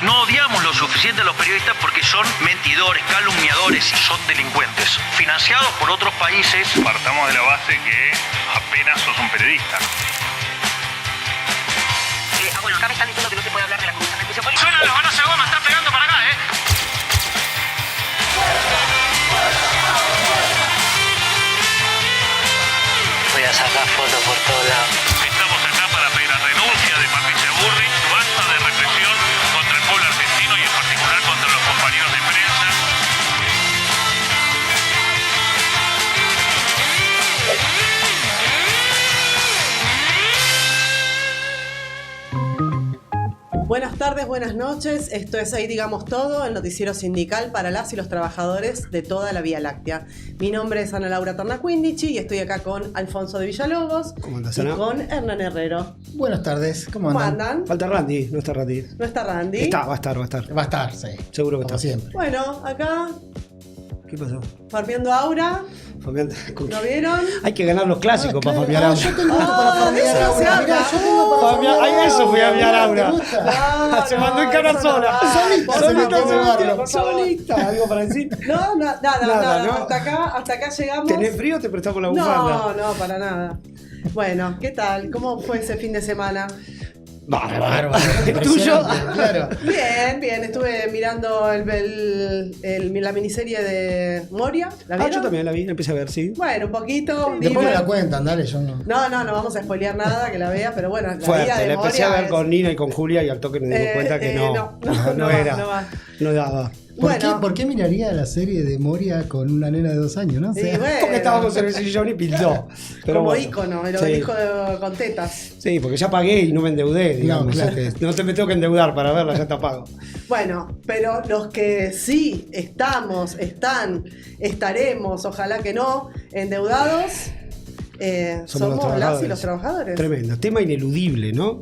No odiamos lo suficiente a los periodistas porque son mentidores, calumniadores y son delincuentes, financiados por otros países. Partamos de la base que apenas sos un periodista. Bueno, acá me están diciendo que no se puede hablar de la Comisión de Justicia Política. Suena los balazos de goma, están pegando para acá, Voy a sacar fotos por todos lados. Estamos acá para pedir la renuncia de Patricia Bullrich, basta de represión contra el pueblo argentino y en particular contra los compañeros de prensa. Buenas tardes, buenas noches. Esto es Ahí Digamos Todo, el noticiero sindical para las y los trabajadores de toda la Vía Láctea. Mi nombre es Ana Laura Tornaquindici y estoy acá con Alfonso de Villalobos. ¿Cómo andás, y Ana? con Hernán Herrero. Buenas tardes, ¿cómo ¿Cómo andan? andan? Falta Randy, no está Randy. ¿No está Randy? Está, va a estar. Va a estar, sí. Seguro que como está. siempre. Bueno, acá, ¿Qué pasó? farmeando Aura. Fabián, ¿Lo vieron? hay que ganar los clásicos para farmear Ah, Aura. yo tengo esto para farmear eso no se Aura. habla. Mirá, yo tengo para Farmear- farmear ay, eso fui a farmear Aura. ¿Te gusta? Se mandó en cara eso sola. no. Solita se Solita, metió en el barro. solita. ¿Algo para decir? No, nada, Nada, ¿no? Hasta acá llegamos. ¿Tenés frío? Te prestamos la bufanda. No, para nada. Bueno, ¿qué tal? ¿Cómo fue ese fin de semana? Bárbaro. ¿El tuyo? Impresionante, claro. Bien. Estuve mirando la miniserie de Moria. ¿La Ah, vieron? yo también la vi, la empecé a ver, sí. Bueno, un poquito. Después me Diver- la cuentan, dale, yo no. No vamos a spoilear nada, que la vea, pero bueno, la vida Fuerte, de la empecé a Moria ver es- con Nina y con Julia y al toque nos dimos cuenta que no era. no va. No daba. Bueno. ¿Por qué miraría la serie de Moria con una nena de 2 años, no? O sea, Y bueno, Porque estábamos en el sillón y pintó. Pero como bueno. ícono, el Sí. obelisco con tetas. Sí, porque ya pagué y no me endeudé, digamos. claro. No te me tengo que endeudar para verla, ya está pago. Bueno, pero los que sí estaremos, ojalá que no, endeudados, somos las y los trabajadores. Tremendo. Tema ineludible, ¿no?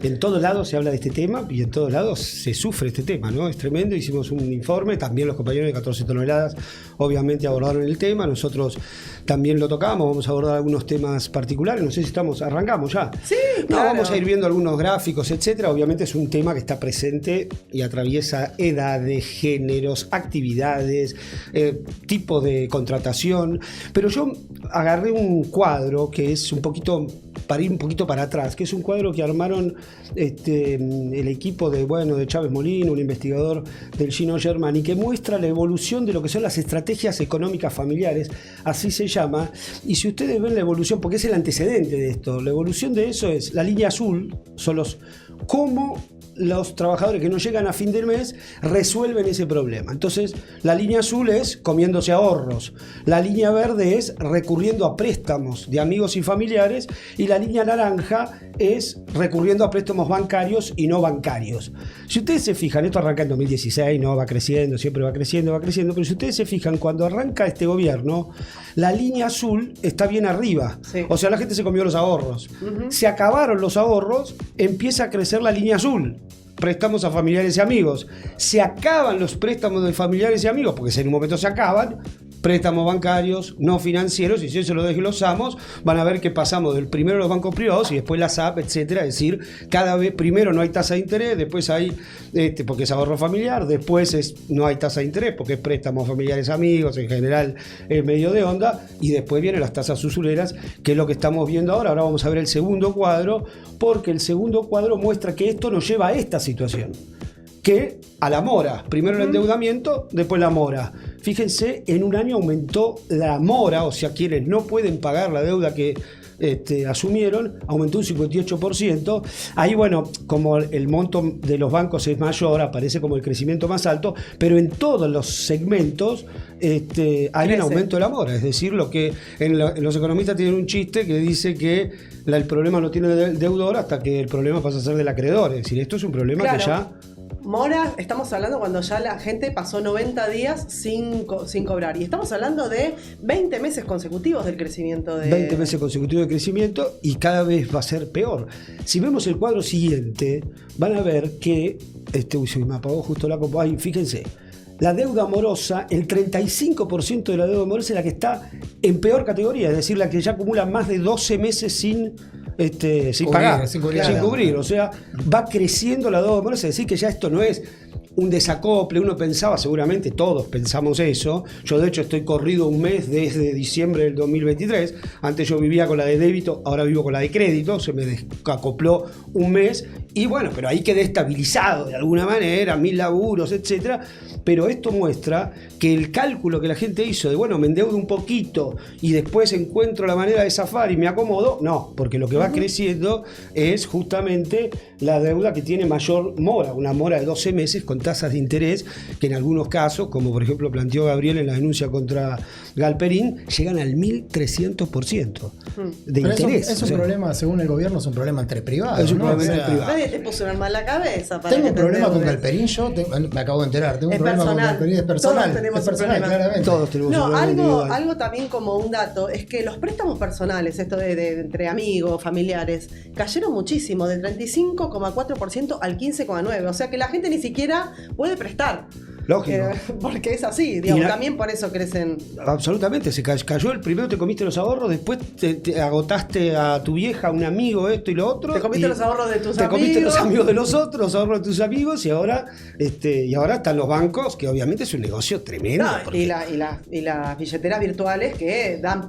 En todos lados se habla de este tema y en todos lados se sufre este tema, ¿no? Es tremendo. Hicimos un informe, también los compañeros de 14 toneladas obviamente abordaron el tema, nosotros también lo tocamos, vamos a abordar algunos temas particulares, no sé si arrancamos ya. Sí, No, claro. vamos a ir viendo algunos gráficos, etcétera. Obviamente es un tema que está presente y atraviesa edades, géneros, actividades, tipo de contratación. Pero yo agarré un cuadro que es un poquito, para ir un poquito para atrás, que es un cuadro que armaron el equipo de Chávez Molino, un investigador del Gino Germani, que muestra la evolución de lo que son las estrategias económicas familiares, así se llama. Y si ustedes ven la evolución, porque es el antecedente de esto, la evolución de eso es la línea azul, son cómo los trabajadores que no llegan a fin del mes resuelven ese problema. Entonces, la línea azul es comiéndose ahorros, la línea verde es recurriendo a préstamos de amigos y familiares y la línea naranja es recurriendo a préstamos bancarios y no bancarios. Si ustedes se fijan, esto arranca en 2016, no va creciendo, siempre va creciendo, pero si ustedes se fijan, cuando arranca este gobierno, la línea azul está bien arriba. Sí. O sea, la gente se comió los ahorros. Se acabaron los ahorros, empieza a crecer la línea azul. Préstamos a familiares y amigos. Se acaban los préstamos de familiares y amigos, porque en un momento se acaban. Préstamos bancarios, no financieros, y si eso lo desglosamos, van a ver que pasamos del primero los bancos privados y después la SAP, etcétera. Es decir, cada vez primero no hay tasa de interés, después hay, porque es ahorro familiar, después no hay tasa de interés, porque es préstamos familiares amigos, en general es medio de onda, y después vienen las tasas usureras, que es lo que estamos viendo ahora. Ahora vamos a ver el segundo cuadro, porque el segundo cuadro muestra que esto nos lleva a esta situación. Que a la mora, primero el endeudamiento, después la mora. Fíjense, en un año aumentó la mora, o sea, quienes no pueden pagar la deuda que asumieron, aumentó un 58%. Ahí, bueno, como el monto de los bancos es mayor, aparece como el crecimiento más alto, pero en todos los segmentos hay un aumento de la mora. Es decir, lo que los economistas tienen un chiste que dice que el problema no tiene el deudor hasta que el problema pasa a ser del acreedor. Es decir, esto es un problema Claro. que ya... Mora, estamos hablando cuando ya la gente pasó 90 días sin cobrar. Y estamos hablando de 20 meses consecutivos del crecimiento de... 20 meses consecutivos de crecimiento y cada vez va a ser peor. Si vemos el cuadro siguiente, van a ver que... se me apagó justo la copa. Ahí, fíjense. La deuda morosa, el 35% de la deuda morosa es la que está en peor categoría, es decir, la que ya acumula más de 12 meses sin sin pagar, sin cubrir. O sea, va creciendo la deuda. Bueno, es decir, que ya esto no es un desacople. Uno pensaba, seguramente todos pensamos eso. Yo de hecho estoy corrido un mes desde diciembre del 2023. Antes yo vivía con la de débito, ahora vivo con la de crédito. Se me desacopló un mes y bueno, pero ahí quedé estabilizado de alguna manera, 1000 laburos, etcétera. Pero esto muestra que el cálculo que la gente hizo de, bueno, me endeudo un poquito y después encuentro la manera de zafar y me acomodo, no, porque lo que va creciendo es justamente la deuda que tiene mayor mora, una mora de 12 meses con tasas de interés que en algunos casos, como por ejemplo planteó Gabriel en la denuncia contra Galperín, llegan al 1300% de Pero interés. es un problema, según el gobierno, es un problema entre privados. Es un ¿no? problema entre privados. Nadie te puso una mala cabeza para Tengo que un te problema con endeudes. Galperín, me acabo de enterar. Tengo un Es problema con personal. Galperín, es personal. Todos tenemos es personal, un problema. claramente. Todos tenemos un No, problema individual. algo también como un dato, es que los préstamos personales, esto de entre amigos, familiares, cayeron muchísimo, del 35,4% al 15,9%. O sea que la gente ni siquiera puede prestar. Lógico. Porque es así, digamos, Y también por eso crecen. Absolutamente, se cayó el primero, te comiste los ahorros, después te agotaste a tu vieja, a un amigo, esto y lo otro. Te comiste y los ahorros de tus te comiste amigos. los amigos de los otros, los ahorros de tus amigos, y ahora están los bancos, que obviamente es un negocio tremendo. No, porque- y las billeteras virtuales que dan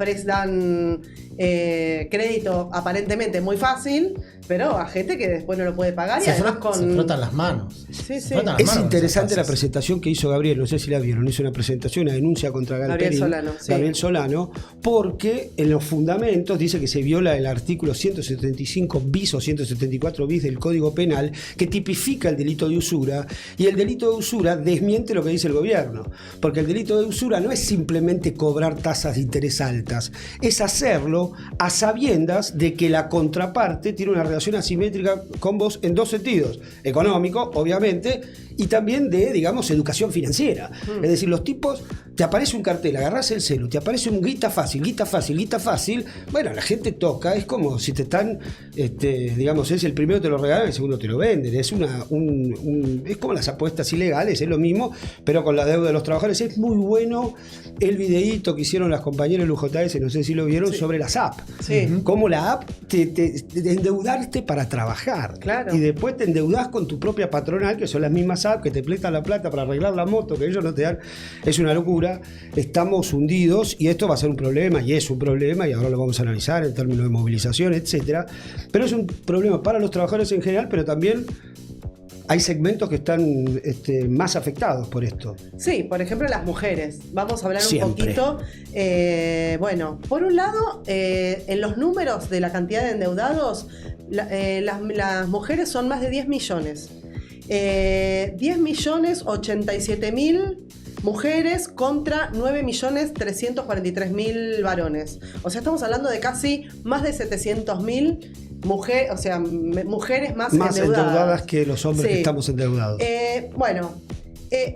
crédito aparentemente muy fácil, pero a gente que después no lo puede pagar y Se además frotan las manos. Sí, Se sí. frotan las Es manos con interesante esas la tasas. presentación que hizo Gabriel, no sé si la vieron, hizo una presentación, una denuncia contra Galperín, Gabriel Solano, porque en los fundamentos dice que se viola el artículo 175 bis o 174 bis del Código Penal, que tipifica el delito de usura, y el delito de usura desmiente lo que dice el gobierno, porque el delito de usura no es simplemente cobrar tasas de interés altas, es hacerlo a sabiendas de que la contraparte tiene una relación asimétrica con vos en dos sentidos: económico, obviamente, y también de, digamos, educación financiera. Es decir, los tipos, te aparece un cartel, agarrás el celu, te aparece un guita fácil, bueno, la gente toca, es como si te están, digamos, es el primero te lo regalan, el segundo te lo venden, es es como las apuestas ilegales, es lo mismo, pero con la deuda de los trabajadores. Es muy bueno el videíto que hicieron las compañeras del UJS, no sé si lo vieron, sobre las apps. Sí. Cómo la app te endeudarte para trabajar. Claro. Y después te endeudás con tu propia patronal, que son las mismas apps que te prestan la plata para arreglar la moto, que ellos no te dan. Es una locura. Estamos hundidos y esto va a ser un problema, y es un problema, y ahora lo vamos a analizar en términos de movilización, etcétera. Pero es un problema para los trabajadores en general, pero también hay segmentos que están más afectados por esto. Sí, por ejemplo, las mujeres. Vamos a hablar Siempre. un poquito. Bueno, por un lado, en los números de la cantidad de endeudados, las mujeres son más de 10 millones. 10.087.000 mujeres contra 9.343.000 varones. O sea, estamos hablando de casi más de 700.000 mujeres, o sea, mujeres más endeudadas que los hombres que estamos endeudados.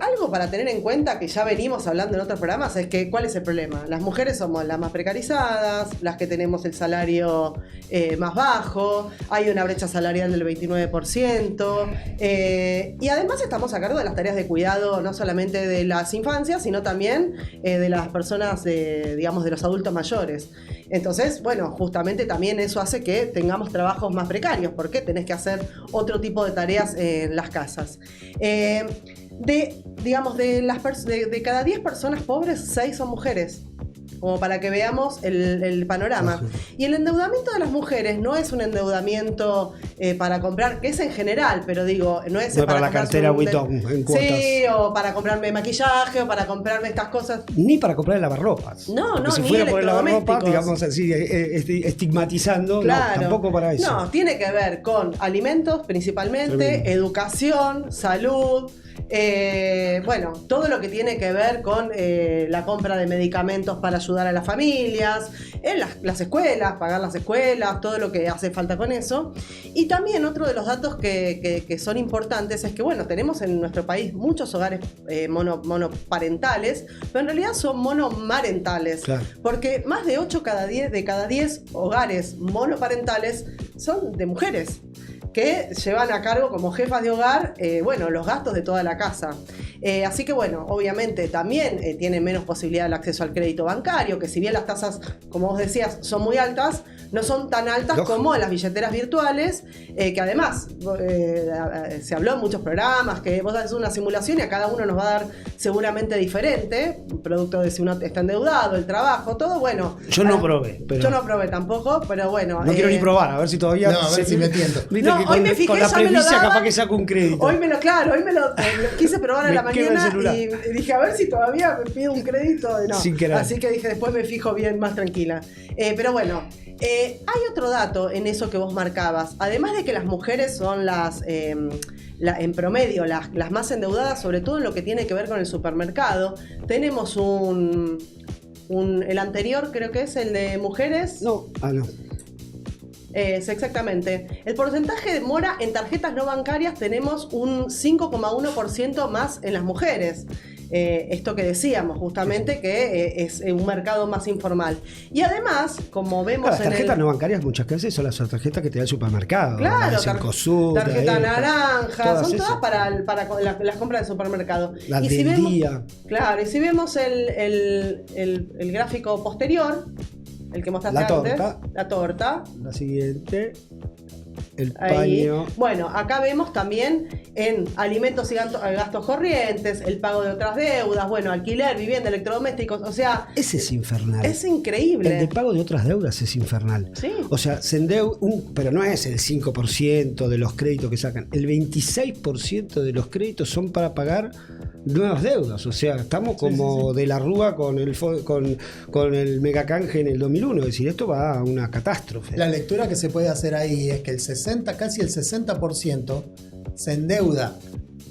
Algo para tener en cuenta, que ya venimos hablando en otros programas, es que ¿cuál es el problema? Las mujeres somos las más precarizadas, las que tenemos el salario más bajo, hay una brecha salarial del 29%, y además estamos a cargo de las tareas de cuidado, no solamente de las infancias, sino también de las personas, digamos, de los adultos mayores. Entonces, bueno, justamente también eso hace que tengamos trabajos más precarios, porque tenés que hacer otro tipo de tareas en las casas. De cada 10 personas pobres, 6 son mujeres. Como para que veamos el panorama. Y el endeudamiento de las mujeres no es un endeudamiento para comprar, que es en general, pero digo, no es No para la comprarse cartera un Vuitton en cuotas. Sí, o para comprarme maquillaje, o para comprarme estas cosas. Ni para comprar el lavarropas. No, Porque no, si ni fuera por el lavarropas, electrodomésticos. digamos así, estigmatizando, Claro. no, tampoco para eso. No, tiene que ver con alimentos principalmente, Tremendo. educación, salud, bueno, todo lo que tiene que ver con la compra de medicamentos para ayudar a las familias, en las escuelas, pagar las escuelas, todo lo que hace falta con eso. Y también otro de los datos que son importantes es que, bueno, tenemos en nuestro país muchos hogares monoparentales, pero en realidad son monomarentales. Claro. Porque más de 8 de cada 10 hogares monoparentales son de mujeres. que llevan a cargo como jefas de hogar, bueno, los gastos de toda la casa. Así que bueno, obviamente también tienen menos posibilidad de acceso al crédito bancario, que si bien las tasas, como vos decías, son muy altas, no son tan altas como en las billeteras virtuales, que además se habló en muchos programas, que vos haces una simulación y a cada uno nos va a dar seguramente diferente, producto de si uno está endeudado, el trabajo, todo, bueno. Yo no probé. Pero... Yo no probé tampoco, pero bueno. No quiero ni probar, a ver si todavía... No, a ver si me tiento. Viste No, que hoy me fijé, con la ya me lo premisa daban. capaz que saco un crédito. Hoy me lo quise probar a la Me quema el mañana celular. y dije, a ver si todavía me pido un crédito. No. Sin querer. Así que dije, después me fijo bien, más tranquila. Pero bueno, hay otro dato en eso que vos marcabas. Además de que las mujeres son en promedio, las más endeudadas, sobre todo en lo que tiene que ver con el supermercado, tenemos el anterior, creo que es el de mujeres. No, no. Exactamente. El porcentaje de mora en tarjetas no bancarias tenemos un 5,1% más en las mujeres. Esto que decíamos, justamente, que es un mercado más informal. Y además, como vemos Las tarjetas no bancarias muchas veces son las tarjetas que te da el supermercado. Claro, las Cencosud, tarjeta ahí, naranja, son esas. todas para las compras de supermercado. Las y del si vemos, día. Claro, y si vemos el gráfico posterior, el que mostraste antes, la torta. La siguiente. El Ahí. paño. Bueno, acá vemos también en alimentos y gastos corrientes, el pago de otras deudas, bueno, alquiler, vivienda, electrodomésticos, o sea... Ese es infernal. Es increíble. El de pago de otras deudas es infernal. Sí. O sea, pero no es el 5% de los créditos que sacan. El 26% de los créditos son para pagar nuevas deudas. O sea, estamos como de la rúa con el megacanje en el 2001. Es decir, esto va a una catástrofe. La lectura que se puede hacer ahí es que casi el 60% se endeuda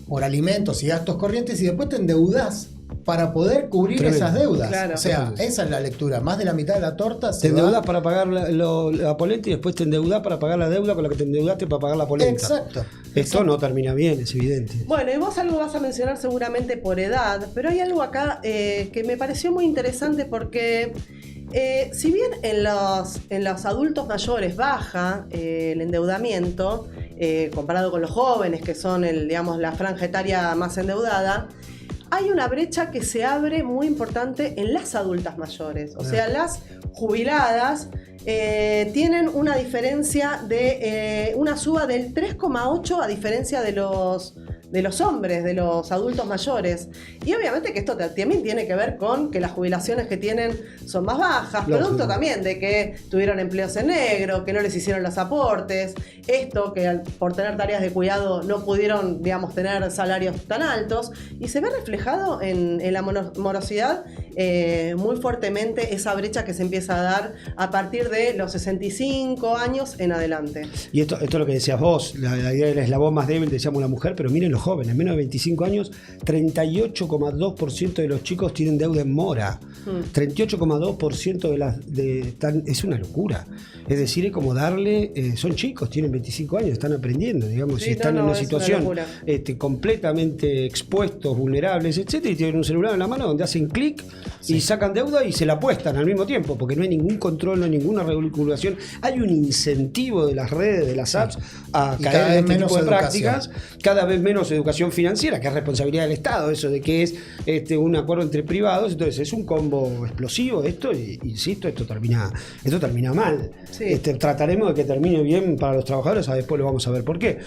por alimentos y gastos corrientes y después te endeudas para poder cubrir Tremendo. esas deudas. Claro. O sea, esa es la lectura. Más de la mitad de la torta Te endeudas para pagar la polenta y después te endeudas para pagar la deuda con la que te endeudaste para pagar la polenta. Exacto. Esto no termina bien, es evidente. Bueno, y vos algo vas a mencionar seguramente por edad, pero hay algo acá que me pareció muy interesante porque si bien en los adultos mayores baja el endeudamiento, comparado con los jóvenes, que son la franja etaria más endeudada, hay una brecha que se abre muy importante en las adultas mayores. O sea, las jubiladas tienen una diferencia de una suba del 3,8 a diferencia de los hombres, de los adultos mayores. Y obviamente que esto también tiene que ver con que las jubilaciones que tienen son más bajas, producto también de que tuvieron empleos en negro, que no les hicieron los aportes, esto que por tener tareas de cuidado no pudieron, tener salarios tan altos, y se ve reflejado en la morosidad muy fuertemente esa brecha que se empieza a dar a partir de los 65 años en adelante. Y esto es lo que decías vos, la idea del eslabón más débil, decíamos la mujer, pero miren los jóvenes, menos de 25 años, 38,2% de los chicos tienen deuda en mora. 38,2% es una locura. Es decir, es como darle, son chicos, tienen 25 años, están aprendiendo, digamos, Sí, y están no, en una es situación una completamente expuestos, vulnerables, etcétera, y tienen un celular en la mano donde hacen clic y sacan deuda y se la apuestan al mismo tiempo, porque no hay ningún control, no hay ninguna regulación. Hay un incentivo de las redes, de las apps, a caer en este tipo de prácticas, cada vez menos educación financiera, que es responsabilidad del Estado, eso de que es un acuerdo entre privados. Entonces es un combo explosivo esto, y insisto, esto termina mal. Sí. Trataremos de que termine bien para los trabajadores, después lo vamos a ver por qué.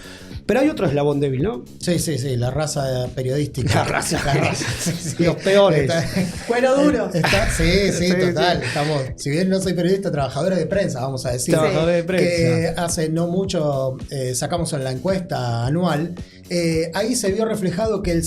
Pero hay otro eslabón débil, ¿no? Sí, la raza periodística. La raza. Sí. Los peores. Cuero duro. Sí, total. Estamos, si bien no soy periodista, trabajadores de prensa, vamos a decir. Trabajadores de prensa. Que hace no mucho sacamos en la encuesta anual. Ahí se vio reflejado que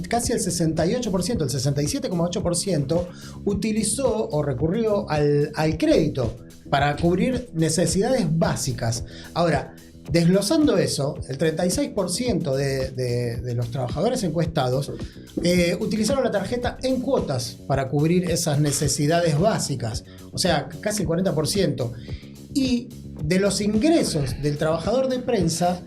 casi el 68%, el 67,8% utilizó o recurrió al crédito para cubrir necesidades básicas. Ahora, desglosando eso, el 36% de los trabajadores encuestados utilizaron la tarjeta en cuotas para cubrir esas necesidades básicas, o sea, casi el 40%. Y de los ingresos del trabajador de prensa,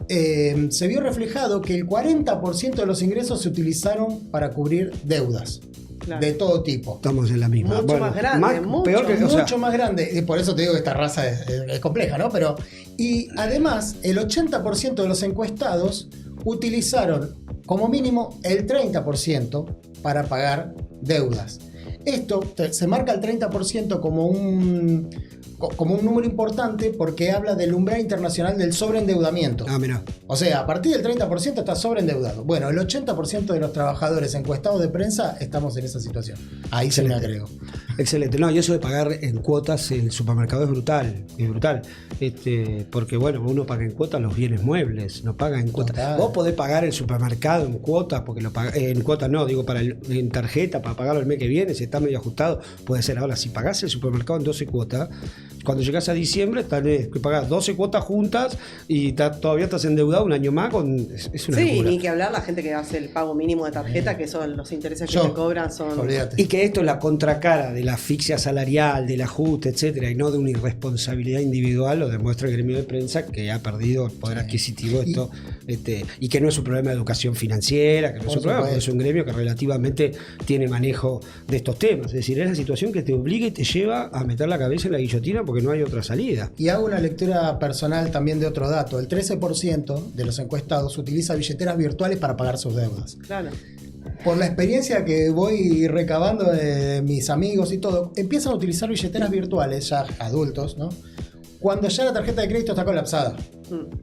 se vio reflejado que el 40% de los ingresos se utilizaron para cubrir deudas. Claro. de todo tipo. Estamos en la misma. Mucho más grande, mucho, peor que, o sea, Mucho más grande, y por eso te digo que esta raza es compleja, ¿no? Pero, y además, el 80% de los encuestados utilizaron como mínimo el 30% para pagar deudas. Esto se marca el 30% como un número importante porque habla del umbral internacional del sobreendeudamiento. Ah, mirá. O sea, a partir del 30% está sobreendeudado. Bueno, el 80% de los trabajadores encuestados de prensa estamos en esa situación. Ahí se me agrego. Excelente. No, y eso de pagar en cuotas en el supermercado es brutal. Es brutal. Porque, bueno, uno paga en cuotas los bienes muebles, no paga en cuotas. Total. Vos podés pagar el supermercado en cuotas, porque en cuotas no, digo, en tarjeta, para pagarlo el mes que viene, si está medio ajustado, puede ser. Ahora, si pagás el supermercado en 12 cuotas, cuando llegás a diciembre, tenés que pagar 12 cuotas juntas y todavía estás endeudado un año más. Es una Sí, locura. ni que hablar la gente que hace el pago mínimo de tarjeta, que son los intereses que Yo. te cobran son... Olvídate. Y que esto es la contracara de la asfixia salarial, del ajuste, etcétera, y no de una irresponsabilidad individual, lo demuestra el gremio de prensa que ha perdido el poder adquisitivo esto, y que no es un problema de educación financiera, que no es un problema, porque es un gremio que relativamente tiene manejo de estos temas. Es decir, es la situación que te obliga y te lleva a meter la cabeza en la guillotina porque no hay otra salida. Y hago una lectura personal también de otro dato. El 13% de los encuestados utiliza billeteras virtuales para pagar sus deudas. Claro. Por la experiencia que voy recabando de mis amigos y todo, empiezan a utilizar billeteras virtuales, ya adultos, ¿no? Cuando ya la tarjeta de crédito está colapsada.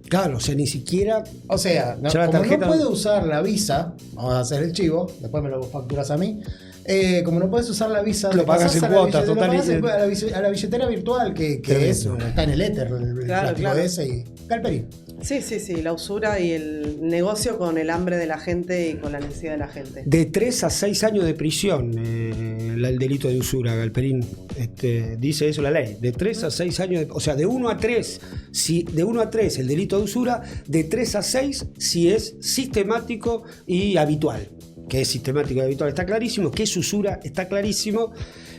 Claro, o sea, ni siquiera... O sea, Ya la como tarjeta- no puede usar la Visa, vamos a hacer el chivo, después me lo facturas a mí. Como no puedes usar la Visa, Lo le pagas pasás en a la cuotas, billetera- lo pagas total, a la billetera virtual que Tremendo. está en el éter, el Claro, plástico claro. ese y Galperín. Sí, la usura y el negocio con el hambre de la gente y con la necesidad de la gente. De 3 a 6 años de prisión el delito de usura, Galperín. Dice eso la ley. De 3 a 6 años, o sea, de 1 a 3, de 1 a 3 el delito de usura, de 3 a 6 si es sistemático y habitual. Que es sistemático y habitual está clarísimo, que es usura está clarísimo,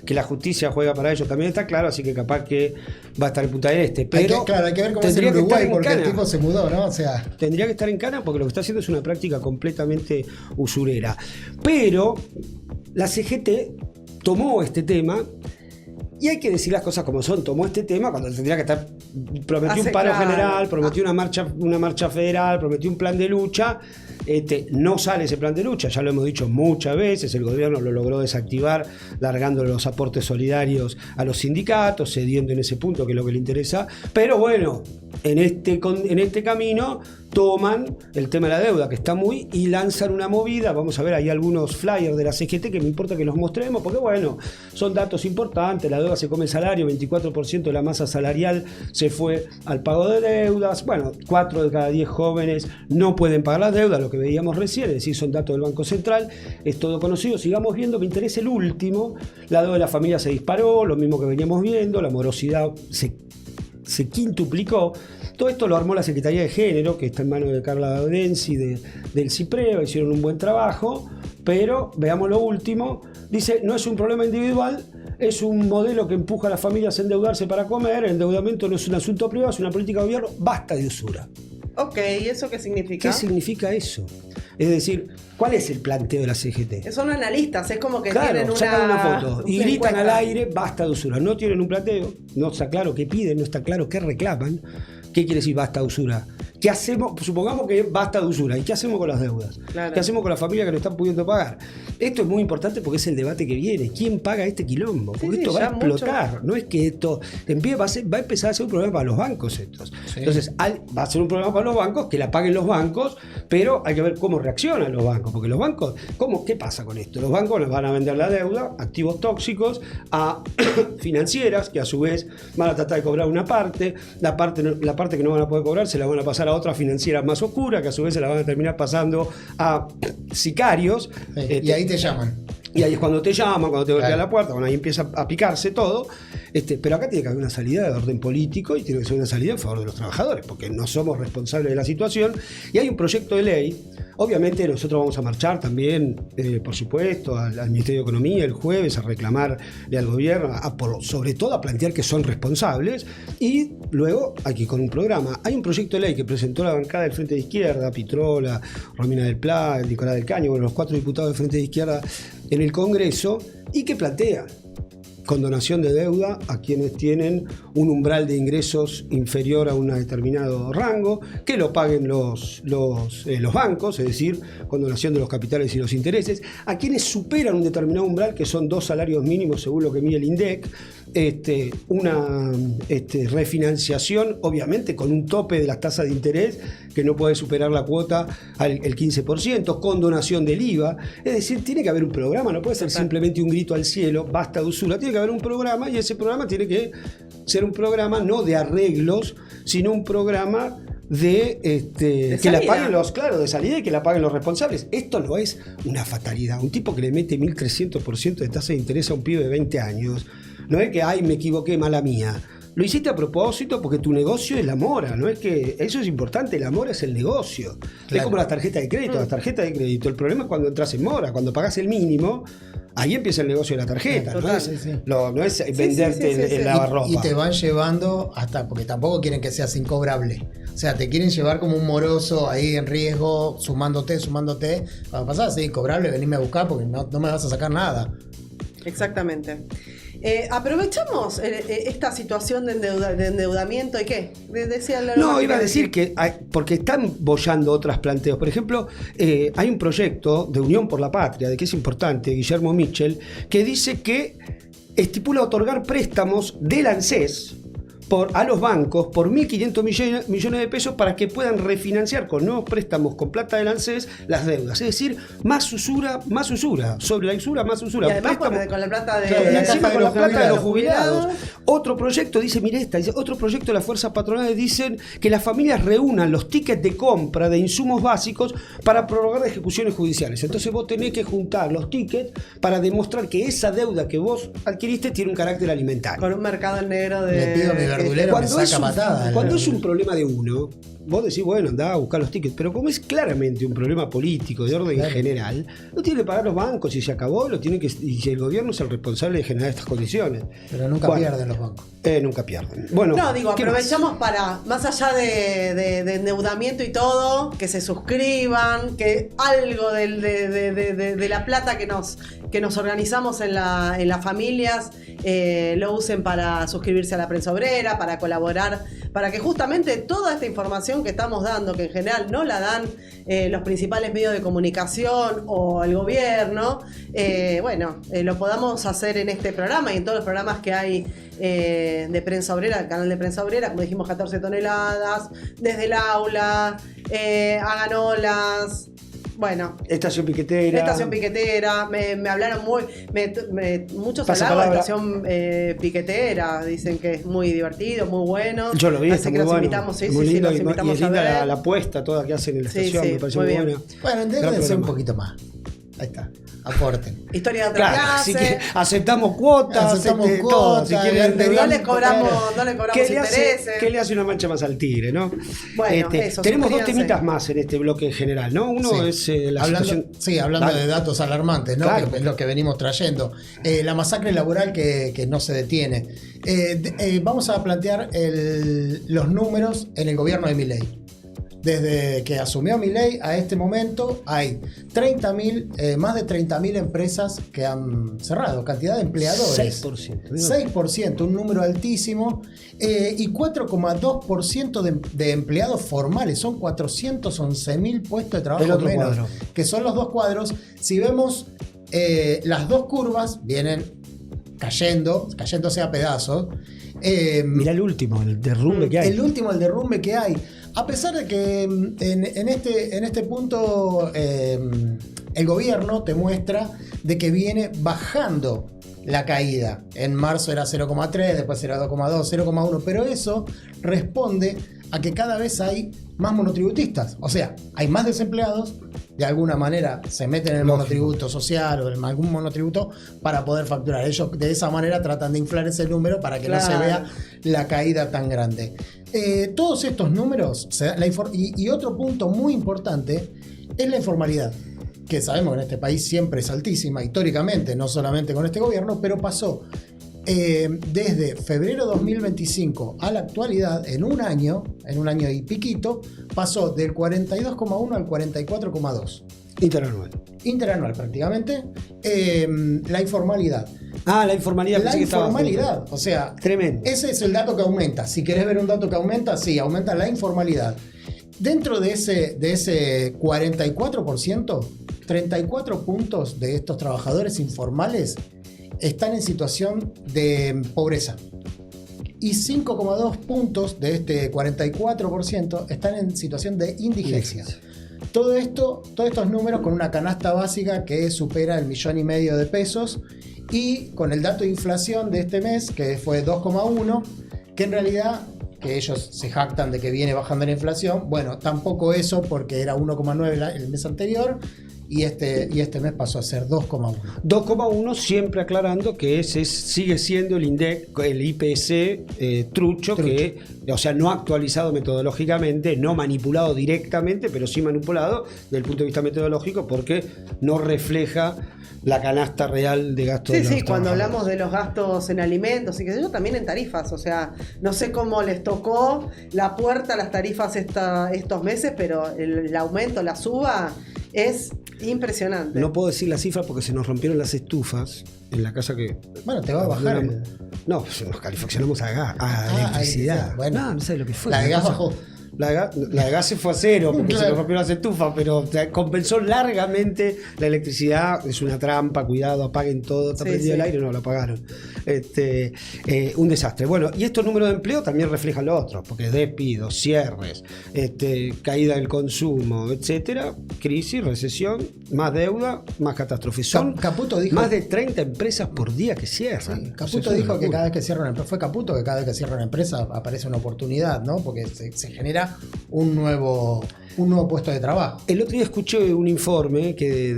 que la justicia juega para ello también está claro, así que capaz que va a estar en Punta del Este. Pero hay que ver cómo es en tendría que estar Uruguay en porque el cana. tipo se mudó, ¿no? O sea, Tendría que estar en cana porque lo que está haciendo es una práctica completamente usurera. Pero la CGT tomó este tema y hay que decir las cosas como son. Tomó este tema cuando tendría que estar. Prometió un paro general, prometió una marcha federal, prometió un plan de lucha. No sale ese plan de lucha, ya lo hemos dicho muchas veces, el gobierno lo logró desactivar largando los aportes solidarios a los sindicatos, cediendo en ese punto que es lo que le interesa, pero bueno, en este camino toman el tema de la deuda que está muy y lanzan una movida. Vamos a ver, hay algunos flyers de la CGT que me importa que los mostremos porque bueno, son datos importantes. La deuda se come el salario, 24% de la masa salarial se fue al pago de deudas. Bueno, 4 de cada 10 jóvenes no pueden pagar las deudas, lo que veíamos recién, es decir, son datos del Banco Central, es todo conocido. Sigamos viendo, me interesa el último. La deuda de la familia se disparó, lo mismo que veníamos viendo, la morosidad se quintuplicó. Todo esto lo armó la Secretaría de Género, que está en manos de Carla Densi, del CIPREVA, hicieron un buen trabajo, pero veamos lo último. Dice, no es un problema individual, es un modelo que empuja a las familias a endeudarse para comer. El endeudamiento no es un asunto privado, es una política de gobierno, basta de usura. Ok, ¿eso qué significa? ¿Qué significa eso? Es decir, ¿cuál es el planteo de la CGT? Son analistas, es como que Claro, tienen sacan una foto y una gritan encuesta. al aire, basta de usura. No tienen un planteo, no está claro qué piden, no está claro qué reclaman. ¿Qué quiere decir basta de usura? ¿Qué hacemos? Supongamos que basta de usura. ¿Y qué hacemos con las deudas? Claro. ¿Qué hacemos con las familias que no están pudiendo pagar? Esto es muy importante porque es el debate que viene. ¿Quién paga este quilombo? Porque Sí, esto va a ya explotar. mucho. No es que esto va a empezar a ser un problema para los bancos estos. Sí. Entonces, va a ser un problema para los bancos, que la paguen los bancos, pero hay que ver cómo reaccionan los bancos. Porque los bancos, ¿qué pasa con esto? Los bancos les van a vender la deuda, activos tóxicos, a financieras, que a su vez van a tratar de cobrar una parte. La parte que no van a poder cobrar se la van a pasar a otra financiera más oscura, que a su vez se la van a terminar pasando a sicarios. y ahí te llaman. Y ahí es cuando te llaman, cuando te golpean Claro. la puerta, bueno, ahí empieza a picarse todo. Pero acá tiene que haber una salida de orden político y tiene que ser una salida en favor de los trabajadores, porque no somos responsables de la situación. Y hay un proyecto de ley. Obviamente nosotros vamos a marchar también, por supuesto, al Ministerio de Economía el jueves a reclamarle al gobierno, sobre todo a plantear que son responsables, y luego aquí con un programa. Hay un proyecto de ley que presentó la bancada del Frente de Izquierda, Pitrola, Romina del Pla, Nicolás del Caño, los 4 diputados del Frente de Izquierda en el Congreso, y que plantea condonación de deuda a quienes tienen un umbral de ingresos inferior a un determinado rango, que lo paguen los bancos, es decir, condonación de los capitales y los intereses, a quienes superan un determinado umbral, que son 2 salarios mínimos según lo que mide el INDEC, una refinanciación, obviamente con un tope de las tasas de interés que no puede superar la cuota el 15%, condonación del IVA, es decir, tiene que haber un programa, no puede ser simplemente un grito al cielo, basta de usura, tiene que haber un programa, y ese programa tiene que ser un programa no de arreglos, sino un programa de que la paguen de salida, y que la paguen los responsables. Esto no es una fatalidad. Un tipo que le mete 1300% de tasa de interés a un pibe de 20 años, no es que, ay, me equivoqué, mala mía. Lo hiciste a propósito porque tu negocio es la mora, no es que eso es importante, la mora es el negocio. Claro. Es como las tarjetas de crédito, el problema es cuando entras en mora, cuando pagás el mínimo, ahí empieza el negocio de la tarjeta, no es venderte el lavarropa. Y te van llevando hasta, porque tampoco quieren que seas incobrable. O sea, te quieren llevar como un moroso ahí en riesgo, sumándote. Cuando pasás, sí, cobrable, venime a buscar porque no me vas a sacar nada. Exactamente. Aprovechamos esta situación de endeudamiento y ¿qué? Iba a decir que porque están boyando otros planteos. Por ejemplo, hay un proyecto de Unión por la Patria, de que es importante, Guillermo Mitchell, que dice que estipula otorgar préstamos del ANSES a los bancos por 1.500 millones de pesos para que puedan refinanciar con nuevos préstamos con plata del ANSES las deudas. Es decir, más usura, sobre la usura, más usura. Y además con la plata con la plata de los jubilados. Otro proyecto, dice Miresta, otro proyecto de las fuerzas patronales dicen que las familias reúnan los tickets de compra de insumos básicos para prorrogar ejecuciones judiciales. Entonces vos tenés que juntar los tickets para demostrar que esa deuda que vos adquiriste tiene un carácter alimentario. Con un mercado en negro de... Le pido a mi verdulero me saca patada. Cuando es un problema de uno, vos decís, bueno, andá a buscar los tickets, pero como es claramente un problema político de orden general, lo tienen que pagar los bancos y se acabó, y el gobierno es el responsable de generar estas condiciones. Pero nunca pierden los bancos. Nunca pierden. Bueno, aprovechamos para, más allá de endeudamiento y todo, que se suscriban, que algo de la plata que nos organizamos en las familias lo usen para suscribirse a la Prensa Obrera, para colaborar, para que justamente toda esta información que estamos dando, que en general no la dan los principales medios de comunicación o el gobierno, lo podamos hacer en este programa y en todos los programas que hay de Prensa Obrera, el canal de Prensa Obrera, como dijimos, 14 toneladas, desde el aula, hagan olas. Bueno, Estación Piquetera, me hablaron muchos halagos de Estación Piquetera, dicen que es muy divertido, muy bueno. Yo lo vi, así que los invitamos, muy lindo, los invitamos a ver. La apuesta toda que hacen en la estación, me pareció muy buena. Bueno, deben ser un poquito más. Ahí está, aporten. Historia de otra clase. Así que aceptamos cuotas, todo. Si quieren, no le cobramos intereses. ¿Qué le hace una mancha más al tigre, no? Bueno, tenemos 2 temitas más en este bloque en general, ¿no? Uno es la situación... Sí, hablando de datos alarmantes, ¿no? Claro. Que es lo que venimos trayendo. La masacre laboral que no se detiene. Vamos a plantear los números en el gobierno de Milei. Desde que asumió Milei a este momento hay más de 30.000 empresas que han cerrado, cantidad de empleadores. 6%, un número altísimo, y 4,2% de empleados formales, son 411.000 puestos de trabajo menos, que son los 2 cuadros. Si vemos las 2 curvas, vienen cayéndose a pedazos. Mirá el último, el derrumbe que hay. El derrumbe que hay. A pesar de que en este punto el gobierno te muestra de que viene bajando la caída. En marzo era 0,3, después era 2,2, 0,1, pero eso responde a que cada vez hay más monotributistas. O sea, hay más desempleados de alguna manera se meten en el monotributo social o en algún monotributo para poder facturar. Ellos de esa manera tratan de inflar ese número para que no se vea la caída tan grande. Todos estos números, y otro punto muy importante es la informalidad, que sabemos que en este país siempre es altísima, históricamente, no solamente con este gobierno, pero pasó desde febrero 2025 a la actualidad, en un año y piquito, pasó del 42,1 al 44,2. Interanual prácticamente. La informalidad. La informalidad. La informalidad, o sea, tremendo. Ese es el dato que aumenta. Si querés ver un dato que aumenta, sí, aumenta la informalidad. Dentro de ese 44%, 34 puntos de estos trabajadores informales están en situación de pobreza. Y 5,2 puntos de este 44% están en situación de indigencia. Todo estos números con una canasta básica que supera el 1,5 millones de pesos, y con el dato de inflación de este mes, que fue 2,1, que en realidad, que ellos se jactan de que viene bajando la inflación, bueno, tampoco eso, porque era 1,9 el mes anterior, y este mes pasó a ser 2,1. 2,1, siempre aclarando que ese sigue siendo el INDEC, el IPC trucho, que, o sea, no actualizado metodológicamente, no manipulado directamente, pero sí manipulado desde el punto de vista metodológico, porque no refleja la canasta real de gastos. Sí, cuando hablamos de los gastos en alimentos y qué sé yo, también en tarifas, o sea, no sé cómo les tocó la puerta a las tarifas estos meses, pero el aumento, la suba es impresionante. No puedo decir la cifra porque se nos rompieron las estufas en la casa que... Bueno, te va a bajar. No, nos calefaccionamos a electricidad. Bueno, no sé lo que fue. La de gas bajó. La de gas se fue a cero porque se nos rompieron las estufas, pero compensó largamente la electricidad. Es una trampa, cuidado, apaguen todo. Está prendido el aire, no lo apagaron. Un desastre. Bueno, y estos números de empleo también reflejan lo otro, porque despidos, cierres, caída del consumo, etcétera, crisis, recesión, más deuda, más catástrofe. Son Caputo dijo, más de 30 empresas por día que cierran. Sí, Caputo dijo que cada vez que cierra una empresa, fue Caputo que cada vez que cierra una empresa aparece una oportunidad, ¿no? Porque se genera un nuevo puesto de trabajo. El otro día escuché un informe que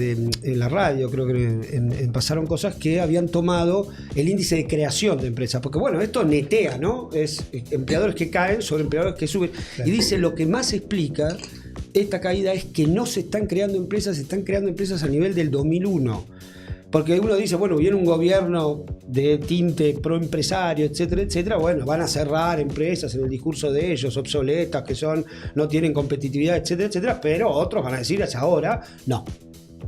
en la radio, creo que pasaron cosas que habían tomado el índice de creación de empresas, porque bueno, esto netea, ¿no? Es empleadores que caen sobre empleadores que suben. Claro. Y dice, lo que más explica esta caída es que no se están creando empresas, se están creando empresas a nivel del 2001. Porque uno dice, bueno, viene un gobierno de tinte proempresario, etcétera, etcétera, bueno, van a cerrar empresas en el discurso de ellos, obsoletas, que no tienen competitividad, etcétera, etcétera, pero otros van a decir, es ahora, no.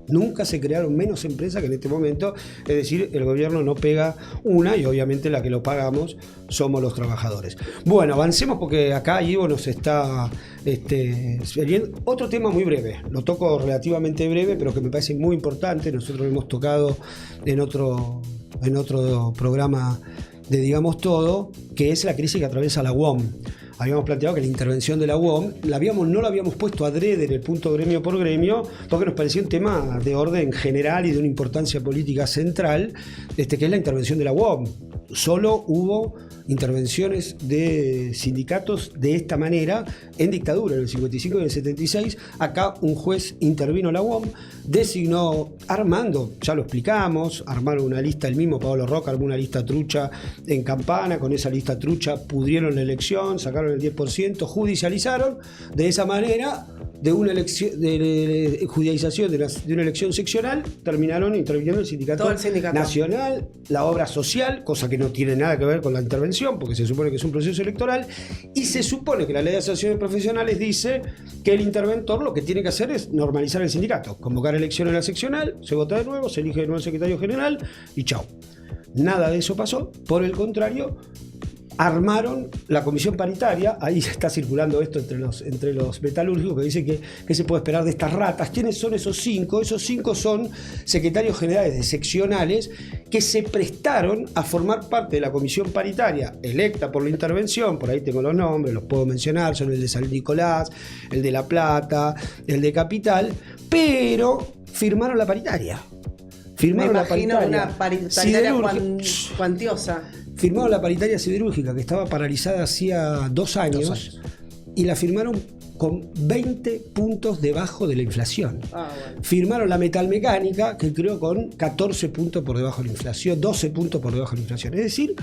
Nunca se crearon menos empresas que en este momento, es decir, el gobierno no pega una y obviamente la que lo pagamos somos los trabajadores. Bueno, avancemos porque acá Ivo nos está otro tema muy breve, lo toco relativamente breve, pero que me parece muy importante. Nosotros lo hemos tocado en otro programa de Digamos Todo, que es la crisis que atraviesa la UOM. Habíamos planteado que la intervención de la UOM no la habíamos puesto adrede en el punto gremio por gremio, porque nos parecía un tema de orden general y de una importancia política central, que es la intervención de la UOM. Solo hubo intervenciones de sindicatos de esta manera en dictadura, en el 55 y en el 76. Acá un juez intervino la UOM, designó Armando, ya lo explicamos, armaron una lista, el mismo Pablo Roca armó una lista trucha en Campana, con esa lista trucha pudrieron la elección, sacaron el 10%, judicializaron, de esa manera, de una elección, de judicialización de una elección seccional, terminaron interviniendo el sindicato nacional, la obra social, cosa que no tiene nada que ver con la intervención, porque se supone que es un proceso electoral, y se supone que la ley de asociaciones profesionales dice que el interventor lo que tiene que hacer es normalizar el sindicato, convocar elecciones en la seccional, se vota de nuevo, se elige de nuevo el secretario general y chao. Nada de eso pasó, por el contrario, armaron la comisión paritaria. Ahí está circulando esto entre los metalúrgicos, que dice que se puede esperar de estas ratas. ¿Quiénes son esos 5? Esos 5 son secretarios generales de seccionales que se prestaron a formar parte de la comisión paritaria electa por la intervención. Por ahí tengo los nombres, los puedo mencionar, son el de San Nicolás, el de La Plata, el de Capital, pero firmaron la paritaria. Firmaron la paritaria. Una paritaria cuantiosa. Firmaron la paritaria siderúrgica, que estaba paralizada hacía 2 años, y la firmaron con 20 puntos debajo de la inflación. Bueno. Firmaron la metalmecánica, que creo con 14 puntos por debajo de la inflación, 12 puntos por debajo de la inflación. Es decir,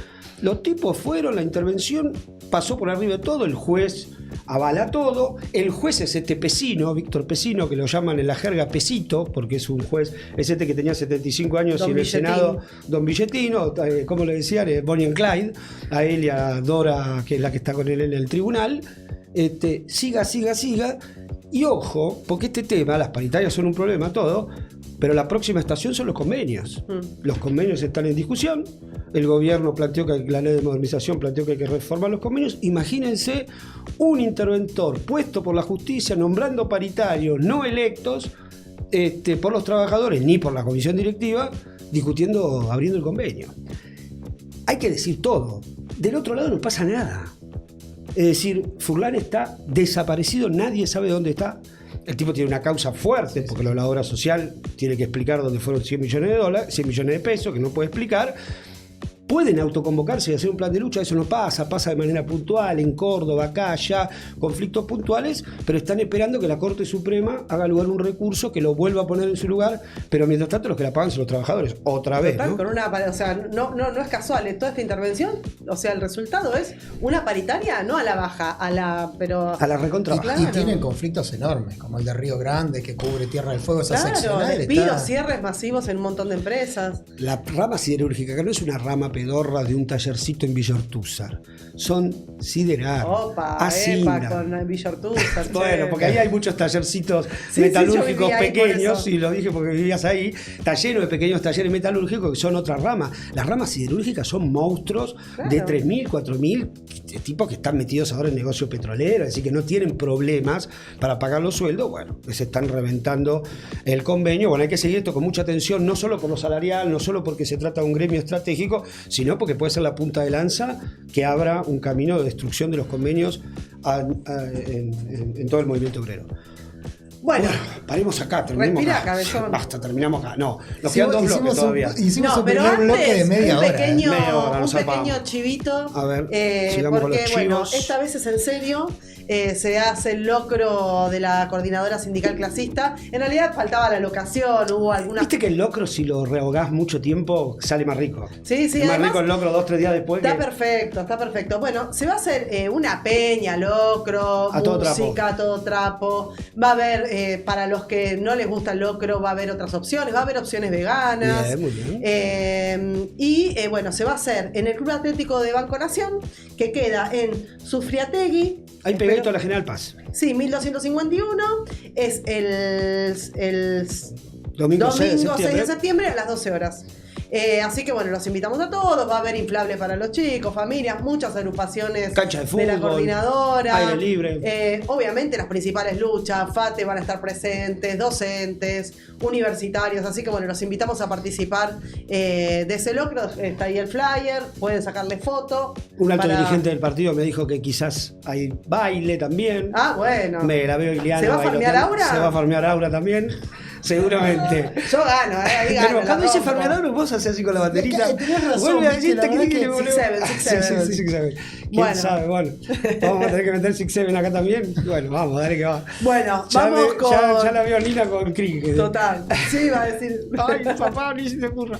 los tipos fueron, la intervención pasó por arriba de todo, el juez avala todo, el juez es este Pesino, Víctor Pesino, que lo llaman en la jerga Pesito, porque es un juez, es este que tenía 75 años Don y en el Billetín. Senado, Don Billetino, como le decían, Bonnie and Clyde, a él y a Dora, que es la que está con él en el tribunal. Siga. Y ojo, porque este tema, las paritarias son un problema, todo, pero la próxima estación son los convenios. Los convenios están en discusión. El gobierno planteó que la ley de modernización planteó que hay que reformar los convenios. Imagínense un interventor puesto por la justicia nombrando paritarios no electos por los trabajadores ni por la comisión directiva, discutiendo, abriendo el convenio. Hay que decir todo. Del otro lado no pasa nada. Es decir, Furlan está desaparecido, nadie sabe dónde está. El tipo tiene una causa fuerte, porque la obra social tiene que explicar dónde fueron 100 millones de pesos, que no puede explicar. Pueden autoconvocarse y hacer un plan de lucha, eso no pasa de manera puntual, en Córdoba, acá, allá, conflictos puntuales, pero están esperando que la Corte Suprema haga lugar un recurso que lo vuelva a poner en su lugar, pero mientras tanto los que la pagan son los trabajadores, otra vez, ¿no? Con o sea, no es casual, en toda esta intervención, o sea, el resultado es una paritaria, no a la baja, pero a la recontra baja. Y tienen conflictos enormes, como el de Río Grande, que cubre Tierra del Fuego, esa claro, seccional. despidos, cierres masivos en un montón de empresas. La rama siderúrgica, que no es una rama pedorra de un tallercito en Villa Ortúzar, son Siderar, Opa, Asinda. con Villa Ortúzar. Bueno, porque ahí hay muchos tallercitos Sí, metalúrgicos yo vivía ahí por pequeños, eso. y lo dije porque vivías ahí, está lleno de pequeños talleres metalúrgicos que son otra rama. Las ramas siderúrgicas son monstruos de 3.000, 4.000 tipos que están metidos ahora en negocio petrolero, es decir, que no tienen problemas para pagar los sueldos. Bueno, se están reventando el convenio. Bueno, hay que seguir esto con mucha atención, no solo por lo salarial, no solo porque se trata de un gremio estratégico, sino porque puede ser la punta de lanza que abra un camino de destrucción de los convenios en todo el movimiento obrero. Bueno, paremos acá, terminemos respira, acá. cabezón. Basta, terminamos acá. No, nos quedan dos bloques todavía. Hicimos no, un pero primer bloque de antes media hora. Media hora, nos un zapamos. pequeño chivito. A ver, sigamos con porque, los bueno, chivos. esta vez es en serio. Se hace el locro de la coordinadora sindical clasista. En realidad faltaba la locación, hubo alguna. Viste que el locro, si lo rehogás mucho tiempo, sale más rico. Sí, Es más además, rico el locro 2-3 días después. Está que... perfecto, está perfecto. Bueno, se va a hacer una peña, locro, A todo música, a todo trapo. Va a haber, para los que no les gusta el locro, va a haber otras opciones, va a haber opciones veganas. Bien, muy bien. Bueno, se va a hacer en el Club Atlético de Banco Nación, que queda en Sufriategui. Ahí pegadito a la General Paz. Sí, 1251. Es el Domingo 6 de septiembre a las 12 horas. Así que bueno, los invitamos a todos. Va a haber inflable para los chicos, familias, muchas agrupaciones Cancha de fútbol, la coordinadora. aire libre. Obviamente las principales luchas, FATE van a estar presentes, docentes, universitarios. Así que bueno, los invitamos a participar de ese locro. Está ahí el flyer, pueden sacarle foto. Un alto dirigente del partido me dijo que quizás hay baile también. Ah, bueno. Me la veo Ileana. ¿Se va a farmear Aura? Se va a farmear Aura también. Seguramente. Yo gano, ahí gano. Pero la cuando dice rompo. farmear Aura, vos haces así con la baterita. Tenés razón, Vuelve a viste, decir la verdad que Six Seven. ¿Quién Bueno. sabe? Bueno, vamos a tener que meter 6-7 acá también. Bueno, vamos, dale que va. Bueno, Ya vamos con. ya la veo Lina con Crick. Total. Sí, va a decir. Ay, papá, ni se te ocurra.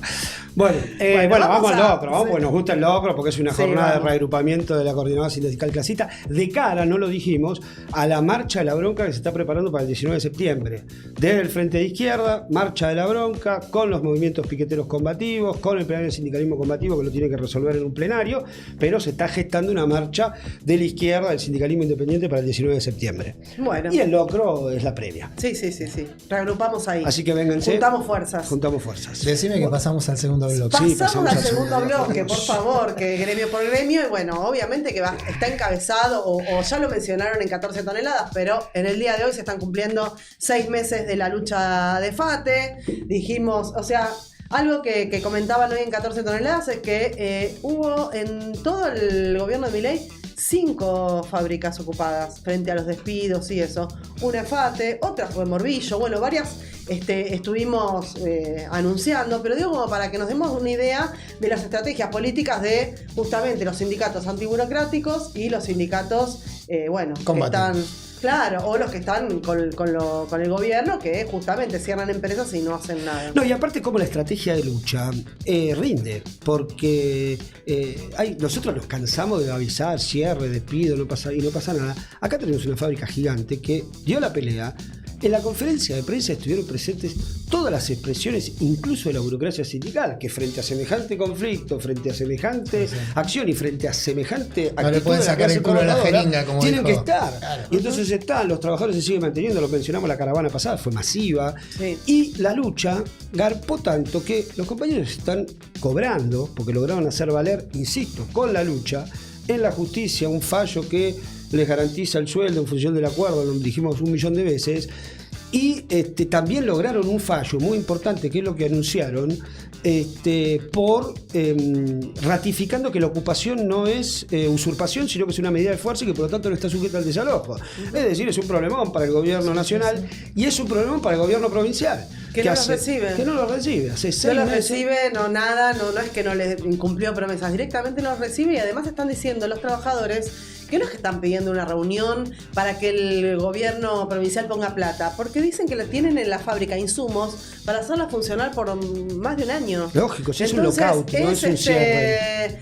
Bueno, Bueno, vamos al a- locro. Vamos, sí. pues nos gusta el locro porque es una Sí, jornada vamos. de reagrupamiento de la coordinadora sindical clasista de cara, no lo dijimos, a la marcha de la bronca que se está preparando para el 19 de septiembre. Desde el Frente de Izquierda, marcha de la bronca, con los movimientos piqueteros combativos, con el plenario del sindicalismo combativo que lo tiene que resolver en un plenario, pero se está gestando una marcha de la izquierda, del sindicalismo independiente para el 19 de septiembre. Bueno. Y el locro es la previa. Sí. Reagrupamos ahí. Así que vénganse. Juntamos fuerzas. Juntamos fuerzas. Decime que pasamos al segundo bloque. Sí, Pasamos al al segundo bloque, por favor, que gremio por gremio. Y bueno, obviamente que está encabezado, o ya lo mencionaron en 14 toneladas, pero en el día de hoy se están cumpliendo 6 meses de la lucha de FATE. Dijimos, o sea, algo que comentaban hoy en 14 toneladas es que hubo en todo el gobierno de Milei 5 fábricas ocupadas frente a los despidos y eso. Una FATE, otra fue Morbillo, bueno, varias estuvimos anunciando, pero digo como para que nos demos una idea de las estrategias políticas de justamente los sindicatos antiburocráticos y los sindicatos, que Combativos. están... Claro, o los que están con el gobierno, que justamente cierran empresas y no hacen nada. No, y aparte como la estrategia de lucha rinde, porque nosotros nos cansamos de avisar, cierre, despido, no pasa nada. Acá tenemos una fábrica gigante que dio la pelea. En la conferencia de prensa estuvieron presentes todas las expresiones, incluso de la burocracia sindical, que frente a semejante conflicto, frente a semejante acción y frente a semejante no le pueden sacar el culo a la jeringa, como tienen dijo. que estar. Claro. Y entonces los trabajadores se siguen manteniendo, lo mencionamos la caravana pasada, fue masiva. Sí. Y la lucha garpó tanto que los compañeros están cobrando, porque lograron hacer valer, insisto, con la lucha, en la justicia, un fallo que les garantiza el sueldo en función del acuerdo, lo dijimos 1.000.000 de veces, y también lograron un fallo muy importante, que es lo que anunciaron, por ratificando que la ocupación no es usurpación, sino que es una medida de fuerza y que por lo tanto no está sujeta al desalojo. Es decir, es un problemón para el gobierno nacional y es un problemón para el gobierno provincial. Que no los recibe. Que no los recibe. Hace No 6 los meses. recibe, no nada, no es que no les incumplió promesas, directamente los recibe y además están diciendo los trabajadores que no es que están pidiendo una reunión para que el gobierno provincial ponga plata, porque dicen que tienen en la fábrica insumos para hacerla funcionar por más de un año. Lógico, si es Entonces, un lockout, no es un cierre.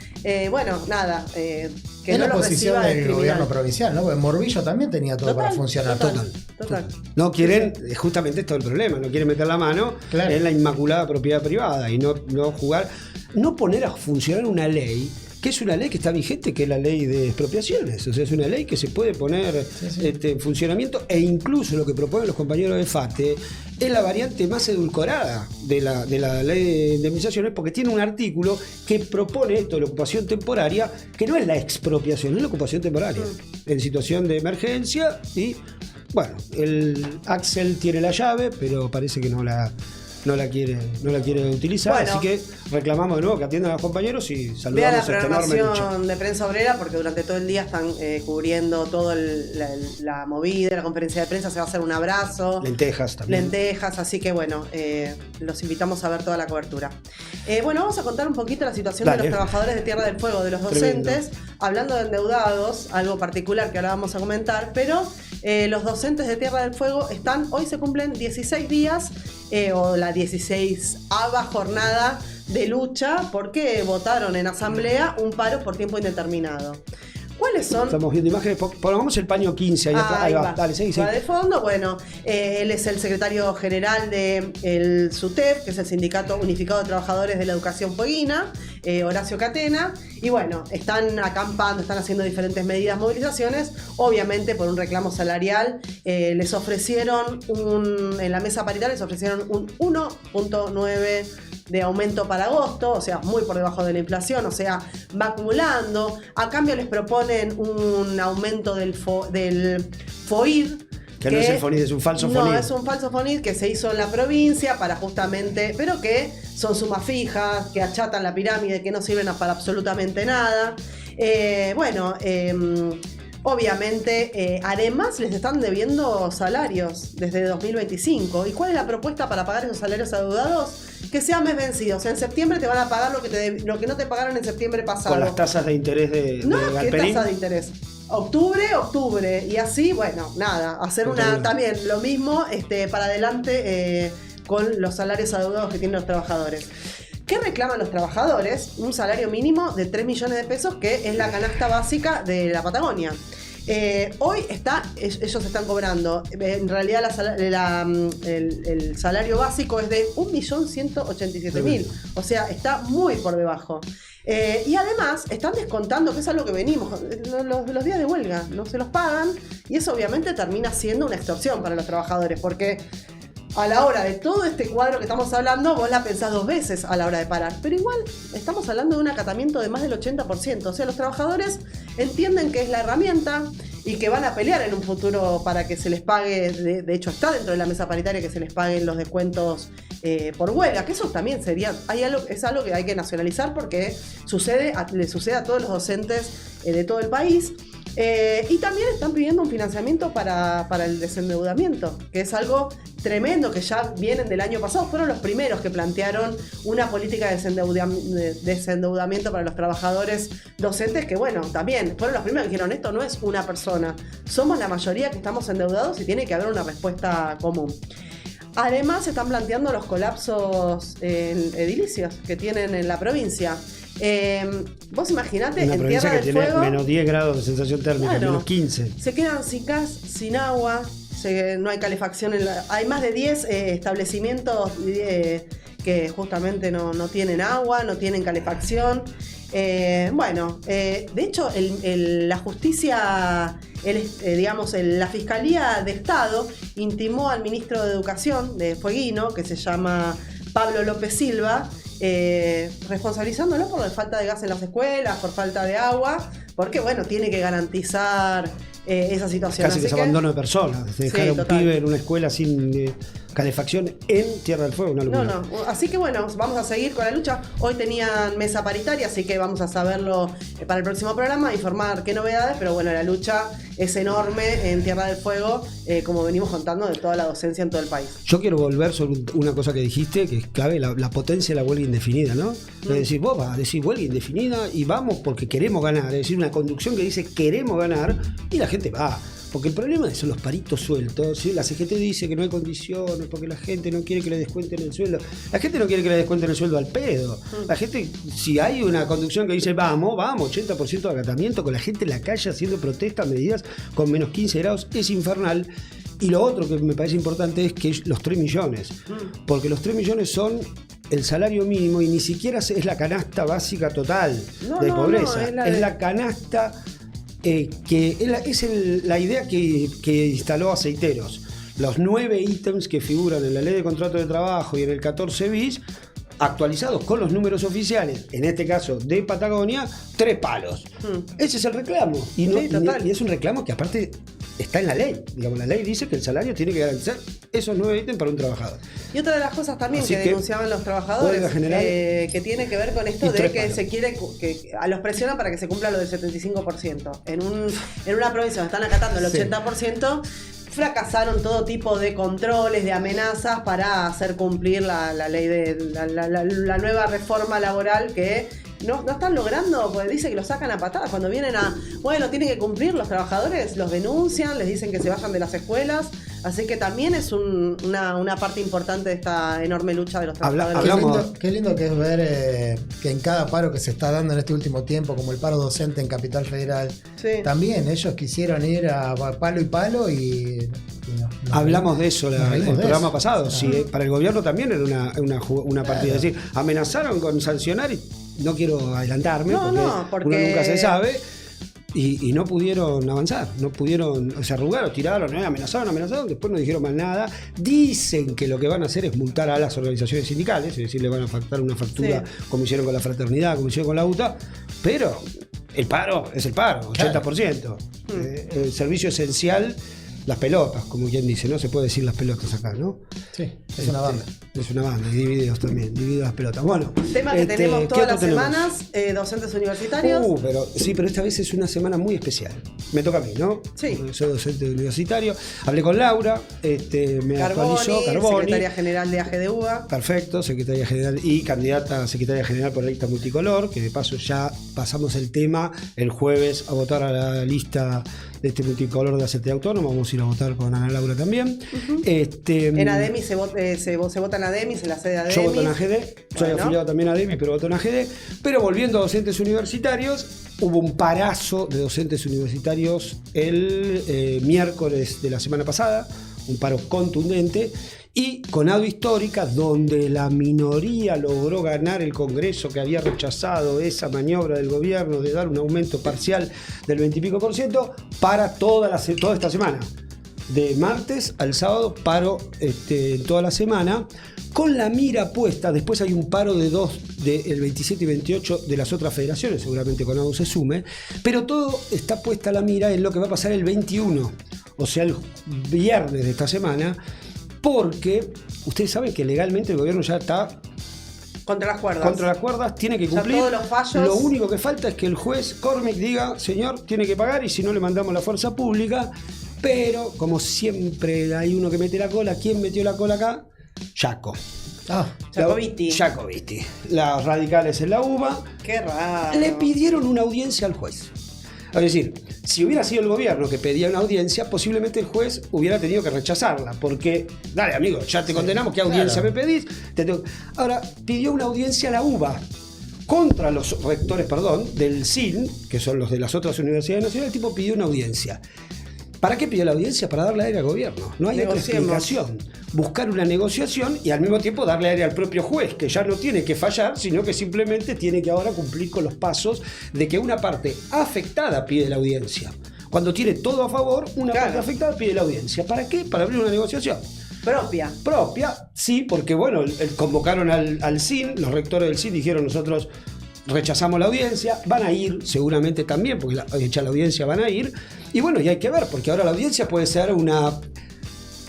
Bueno, nada, que Es no la lo posición reciba el del criminal. gobierno provincial, ¿no? Porque Morbillo también tenía todo para funcionar. Total. No quieren, justamente esto es el problema, no quieren meter la mano en la inmaculada propiedad privada y no jugar, no poner a funcionar una ley, que es una ley que está vigente, que es la ley de expropiaciones. O sea, es una ley que se puede poner en funcionamiento, e incluso lo que proponen los compañeros de FATE es la variante más edulcorada de la ley de indemnizaciones, porque tiene un artículo que propone esto, la ocupación temporaria, que no es la expropiación, es la ocupación temporaria, en situación de emergencia. Y bueno, el Axel tiene la llave, pero parece que no la quiere utilizar, Bueno, así que reclamamos de nuevo que atiendan a los compañeros y Vea saludamos la esta enorme lucha. programación de Prensa Obrera, porque durante todo el día están cubriendo toda la movida, la conferencia de prensa, se va a hacer un abrazo. Lentejas también. Lentejas, así que bueno, los invitamos a ver toda la cobertura. Bueno, vamos a contar un poquito la situación de los trabajadores de Tierra del Fuego, de los docentes, hablando de endeudados, algo particular que ahora vamos a comentar, pero los docentes de Tierra del Fuego hoy se cumplen 16 días, o la 16ª jornada de lucha, porque votaron en asamblea un paro por tiempo indeterminado. ¿Cuáles son? Estamos viendo imágenes, pongamos el paño 15 ahí va. Dale, seguí. Va de fondo, bueno, él es el secretario general del SUTEF, que es el Sindicato Unificado de Trabajadores de la Educación Fueguina, Horacio Catena, y bueno, están acampando, están haciendo diferentes medidas, movilizaciones, obviamente por un reclamo salarial. Les ofrecieron en la mesa paritaria les ofrecieron un 1.9 de aumento para agosto, o sea, muy por debajo de la inflación, o sea, va acumulando. A cambio les proponen un aumento del FOID, que no es el FONID, es un falso FONID. No, es un falso FONID que se hizo en la provincia para justamente, pero que son sumas fijas, que achatan la pirámide, que no sirven para absolutamente nada. Obviamente, además les están debiendo salarios desde 2025. ¿Y cuál es la propuesta para pagar esos salarios adeudados? Que sean mes vencidos. O sea, en septiembre te van a pagar lo que no te pagaron en septiembre pasado. Con las tasas de interés de ¿qué Galperín? tasa de interés? Octubre. Y así, bueno, nada, hacer también lo mismo para adelante con los salarios adeudados que tienen los trabajadores. ¿Qué reclaman los trabajadores? Un salario mínimo de 3 millones de pesos, que es la canasta básica de la Patagonia. Hoy ellos están cobrando, en realidad el salario básico es de 1.187.000, o sea, está muy por debajo. Y además están descontando, que es algo que venimos, los días de huelga no se los pagan, y eso obviamente termina siendo una extorsión para los trabajadores, porque a la hora de todo este cuadro que estamos hablando, vos la pensás 2 veces a la hora de parar. Pero igual estamos hablando de un acatamiento de más del 80%. O sea, los trabajadores entienden que es la herramienta y que van a pelear en un futuro para que se les pague. De hecho, está dentro de la mesa paritaria que se les paguen los descuentos por huelga. Que eso también es algo que hay que nacionalizar, porque le sucede a todos los docentes de todo el país. Y también están pidiendo un financiamiento para el desendeudamiento, que es algo tremendo, que ya vienen del año pasado. Fueron los primeros que plantearon una política de desendeudamiento para los trabajadores docentes, que bueno, también fueron los primeros que dijeron, esto no es una persona, somos la mayoría que estamos endeudados y tiene que haber una respuesta común. Además, se están planteando los colapsos edilicios que tienen en la provincia. Vos imaginate, en Tierra del Fuego... tiene menos 10 grados de sensación térmica, claro, menos 15. Se quedan sin gas, sin agua, no hay calefacción. Hay más de 10 establecimientos que justamente no tienen agua, no tienen calefacción. De hecho, la justicia, la Fiscalía de Estado intimó al ministro de Educación de Fueguino, que se llama Pablo López Silva, responsabilizándolo por la falta de gas en las escuelas, por falta de agua, porque bueno, tiene que garantizar esa situación. Casi que es abandono de personas, dejar a un pibe en una escuela sin calefacción en Tierra del Fuego, una locura. Así que bueno, vamos a seguir con la lucha. Hoy tenían mesa paritaria, así que vamos a saberlo para el próximo programa, informar qué novedades, pero bueno, la lucha es enorme en Tierra del Fuego, como venimos contando, de toda la docencia en todo el país. Yo quiero volver sobre una cosa que dijiste, que es clave, la potencia de la huelga indefinida, ¿no? Es decir, vos vas a decir huelga indefinida y vamos porque queremos ganar, es decir, una conducción que dice queremos ganar y la gente va. Porque el problema son los paritos sueltos, ¿sí? La CGT dice que no hay condiciones porque la gente no quiere que le descuenten el sueldo. La gente no quiere que le descuenten el sueldo al pedo. La gente, si hay una conducción que dice vamos, 80% de acatamiento, con la gente en la calle haciendo protestas, medidas con menos 15 grados, es infernal. Y lo otro que me parece importante es que los 3 millones. Porque los 3 millones son el salario mínimo y ni siquiera es la canasta básica total de pobreza. Es la canasta... que es la idea que instaló Aceiteros. Los 9 ítems que figuran en la Ley de Contrato de Trabajo y en el 14 bis, actualizados con los números oficiales, en este caso de Patagonia, 3 palos. Ese es el reclamo. Y es un reclamo que aparte está en la ley. Digamos, la ley dice que el salario tiene que garantizar esos 9 ítems para un trabajador. Y otra de las cosas también que denunciaban los trabajadores, que tiene que ver con esto de que se quiere, que a los presionan para que se cumpla lo del 75%. En una provincia donde están acatando el 80%, fracasaron todo tipo de controles, de amenazas para hacer cumplir la ley de la nueva reforma laboral que no están logrando, pues dice que lo sacan a patadas. Cuando vienen tienen que cumplir los trabajadores, los denuncian, les dicen que se vayan de las escuelas. Así que también es una parte importante de esta enorme lucha de los trabajadores. Qué lindo que es ver que en cada paro que se está dando en este último tiempo, como el paro docente en Capital Federal, también ellos quisieron ir a palo y palo y hablamos de eso el programa pasado. Sí, para el gobierno también era una partida. Es decir, amenazaron con sancionar y no quiero adelantarme porque uno nunca se sabe. Y no pudieron avanzar, se arrugaron, tiraron, amenazaron, después no dijeron más nada. Dicen que lo que van a hacer es multar a las organizaciones sindicales, es decir, le van a faltar una factura como hicieron con la fraternidad, como hicieron con la UTA, pero el paro es el paro, 80%. El servicio esencial, las pelotas, como quien dice, no se puede decir las pelotas acá, ¿no? Sí, es una banda. Es una banda, y divididos también, divididos las pelotas. Bueno, tema que tenemos todas las semanas, docentes universitarios. Pero esta vez es una semana muy especial. Me toca a mí, ¿no? Sí. Soy docente universitario. Hablé con Laura, me actualizó, Carboni, secretaria general de AGDUA. Perfecto, secretaria general y candidata a secretaria general por la lista multicolor, que de paso ya pasamos el tema el jueves a votar a la lista de este multicolor de la CTA Autónoma. Vamos a ir a votar con Ana Laura también. En ADEMI se vota en ADEMI, en la sede de ADEMI. Yo voto en AGD, soy afiliado también a ADEMI, pero voto en AGD. Pero volviendo a docentes universitarios, hubo un parazo de docentes universitarios el miércoles de la semana pasada, un paro contundente, y con ADO histórica, donde la minoría logró ganar el Congreso, que había rechazado esa maniobra del gobierno de dar un aumento parcial del 20 y pico % para toda esta semana. De martes al sábado, paro toda la semana, con la mira puesta. Después hay un paro del 27 y 28 de las otras federaciones, seguramente con ADO se sume, pero todo está puesta la mira en lo que va a pasar el 21, o sea, el viernes de esta semana, porque ustedes saben que legalmente el gobierno ya está Contra las cuerdas. Contra las cuerdas, tiene que O sea, cumplir. todos los fallos- Lo único que falta es que el juez Cormick diga, señor, tiene que pagar y si no le mandamos la fuerza pública. Pero, como siempre hay uno que mete la cola, ¿quién metió la cola acá? Jaco. Jacobiti. Jacobiti. Las radicales en la UBA Qué raro. le pidieron una audiencia al juez. Es decir, si hubiera sido el gobierno que pedía una audiencia, posiblemente el juez hubiera tenido que rechazarla, porque, dale amigo, ya te condenamos, ¿qué audiencia me pedís? Ahora, pidió una audiencia a la UBA contra los rectores, del CIN, que son los de las otras universidades nacionales. El tipo pidió una audiencia. ¿Para qué pidió la audiencia? Para darle aire al gobierno. No hay otra explicación. Buscar una negociación y al mismo tiempo darle aire al propio juez, que ya no tiene que fallar, sino que simplemente tiene que ahora cumplir con los pasos de que una parte afectada pide la audiencia. Cuando tiene todo a favor, una parte afectada pide la audiencia. ¿Para qué? Para abrir una negociación. Propia, sí, porque bueno, convocaron al CIN, los rectores del CIN dijeron nosotros rechazamos la audiencia, van a ir seguramente también, porque hecha la audiencia van a ir, y bueno, y hay que ver, porque ahora la audiencia puede ser una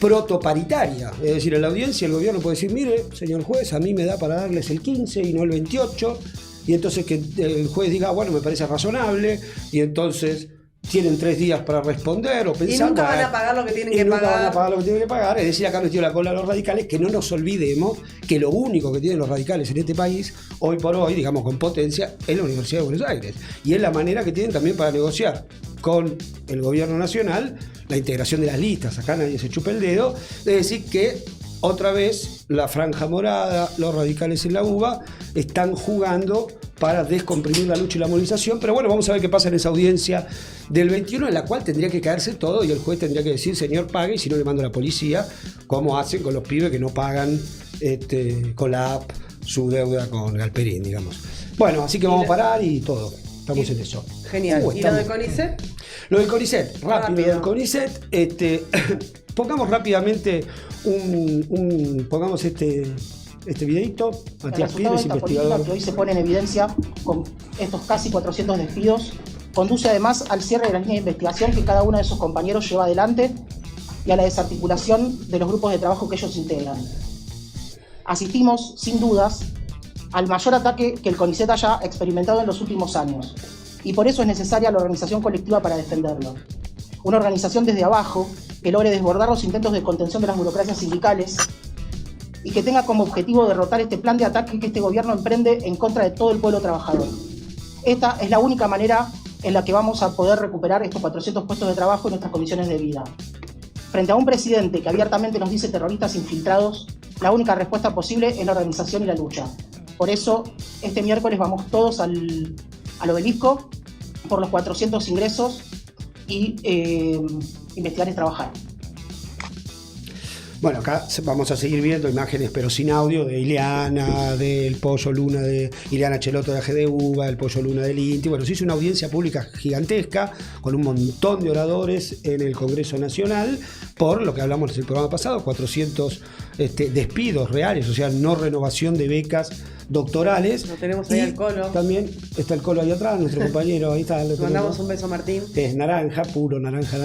protoparitaria, es decir, en la audiencia el gobierno puede decir, mire, señor juez, a mí me da para darles el 15 y no el 28, y entonces que el juez diga, bueno, me parece razonable, y entonces tienen 3 días para responder o pensar. Y nunca van a pagar lo que tienen que nunca pagar. van a pagar lo que tienen que pagar. Es decir, acá metió la cola a los radicales, que no nos olvidemos que lo único que tienen los radicales en este país, hoy por hoy, digamos con potencia, es la Universidad de Buenos Aires. Y es la manera que tienen también para negociar con el gobierno nacional la integración de las listas. Acá nadie se chupa el dedo. Es decir, que otra vez la franja morada, los radicales en la UBA, están jugando para descomprimir la lucha y la movilización. Pero bueno, vamos a ver qué pasa en esa audiencia del 21, en la cual tendría que caerse todo y el juez tendría que decir, señor, pague, y si no le mando a la policía, como hacen con los pibes que no pagan con la app su deuda con Galperín, digamos. Bueno, así que vamos a parar y todo. Estamos en eso. Genial. ¿Y lo de CONICET? Lo del CONICET, rápido. Del CONICET, pongamos rápidamente pongamos este videito. Matías Pires, investigador. Que hoy se pone en evidencia con estos casi 400 despidos, conduce además al cierre de la línea de investigación que cada uno de sus compañeros lleva adelante y a la desarticulación de los grupos de trabajo que ellos integran. Asistimos, sin dudas, al mayor ataque que el CONICET haya experimentado en los últimos años, y por eso es necesaria la organización colectiva para defenderlo. Una organización desde abajo que logre desbordar los intentos de contención de las burocracias sindicales y que tenga como objetivo derrotar este plan de ataque que este gobierno emprende en contra de todo el pueblo trabajador. Esta es la única manera en la que vamos a poder recuperar estos 400 puestos de trabajo y nuestras condiciones de vida. Frente a un presidente que abiertamente nos dice terroristas infiltrados, la única respuesta posible es la organización y la lucha. Por eso, este miércoles vamos todos al obelisco por los 400 ingresos y investigar es trabajar. Bueno, acá vamos a seguir viendo imágenes, pero sin audio, de Ileana, del Pollo Luna, de Ileana Cheloto de AGDUBA, el Pollo Luna del INTI. Bueno, se hizo una audiencia pública gigantesca con un montón de oradores en el Congreso Nacional por lo que hablamos en el programa pasado, 400 despidos reales, o sea, no renovación de becas doctorales. Lo tenemos ahí al Colo. También está el Colo ahí atrás, nuestro compañero, ahí está. Le mandamos un beso a Martín. Es naranja, puro naranja.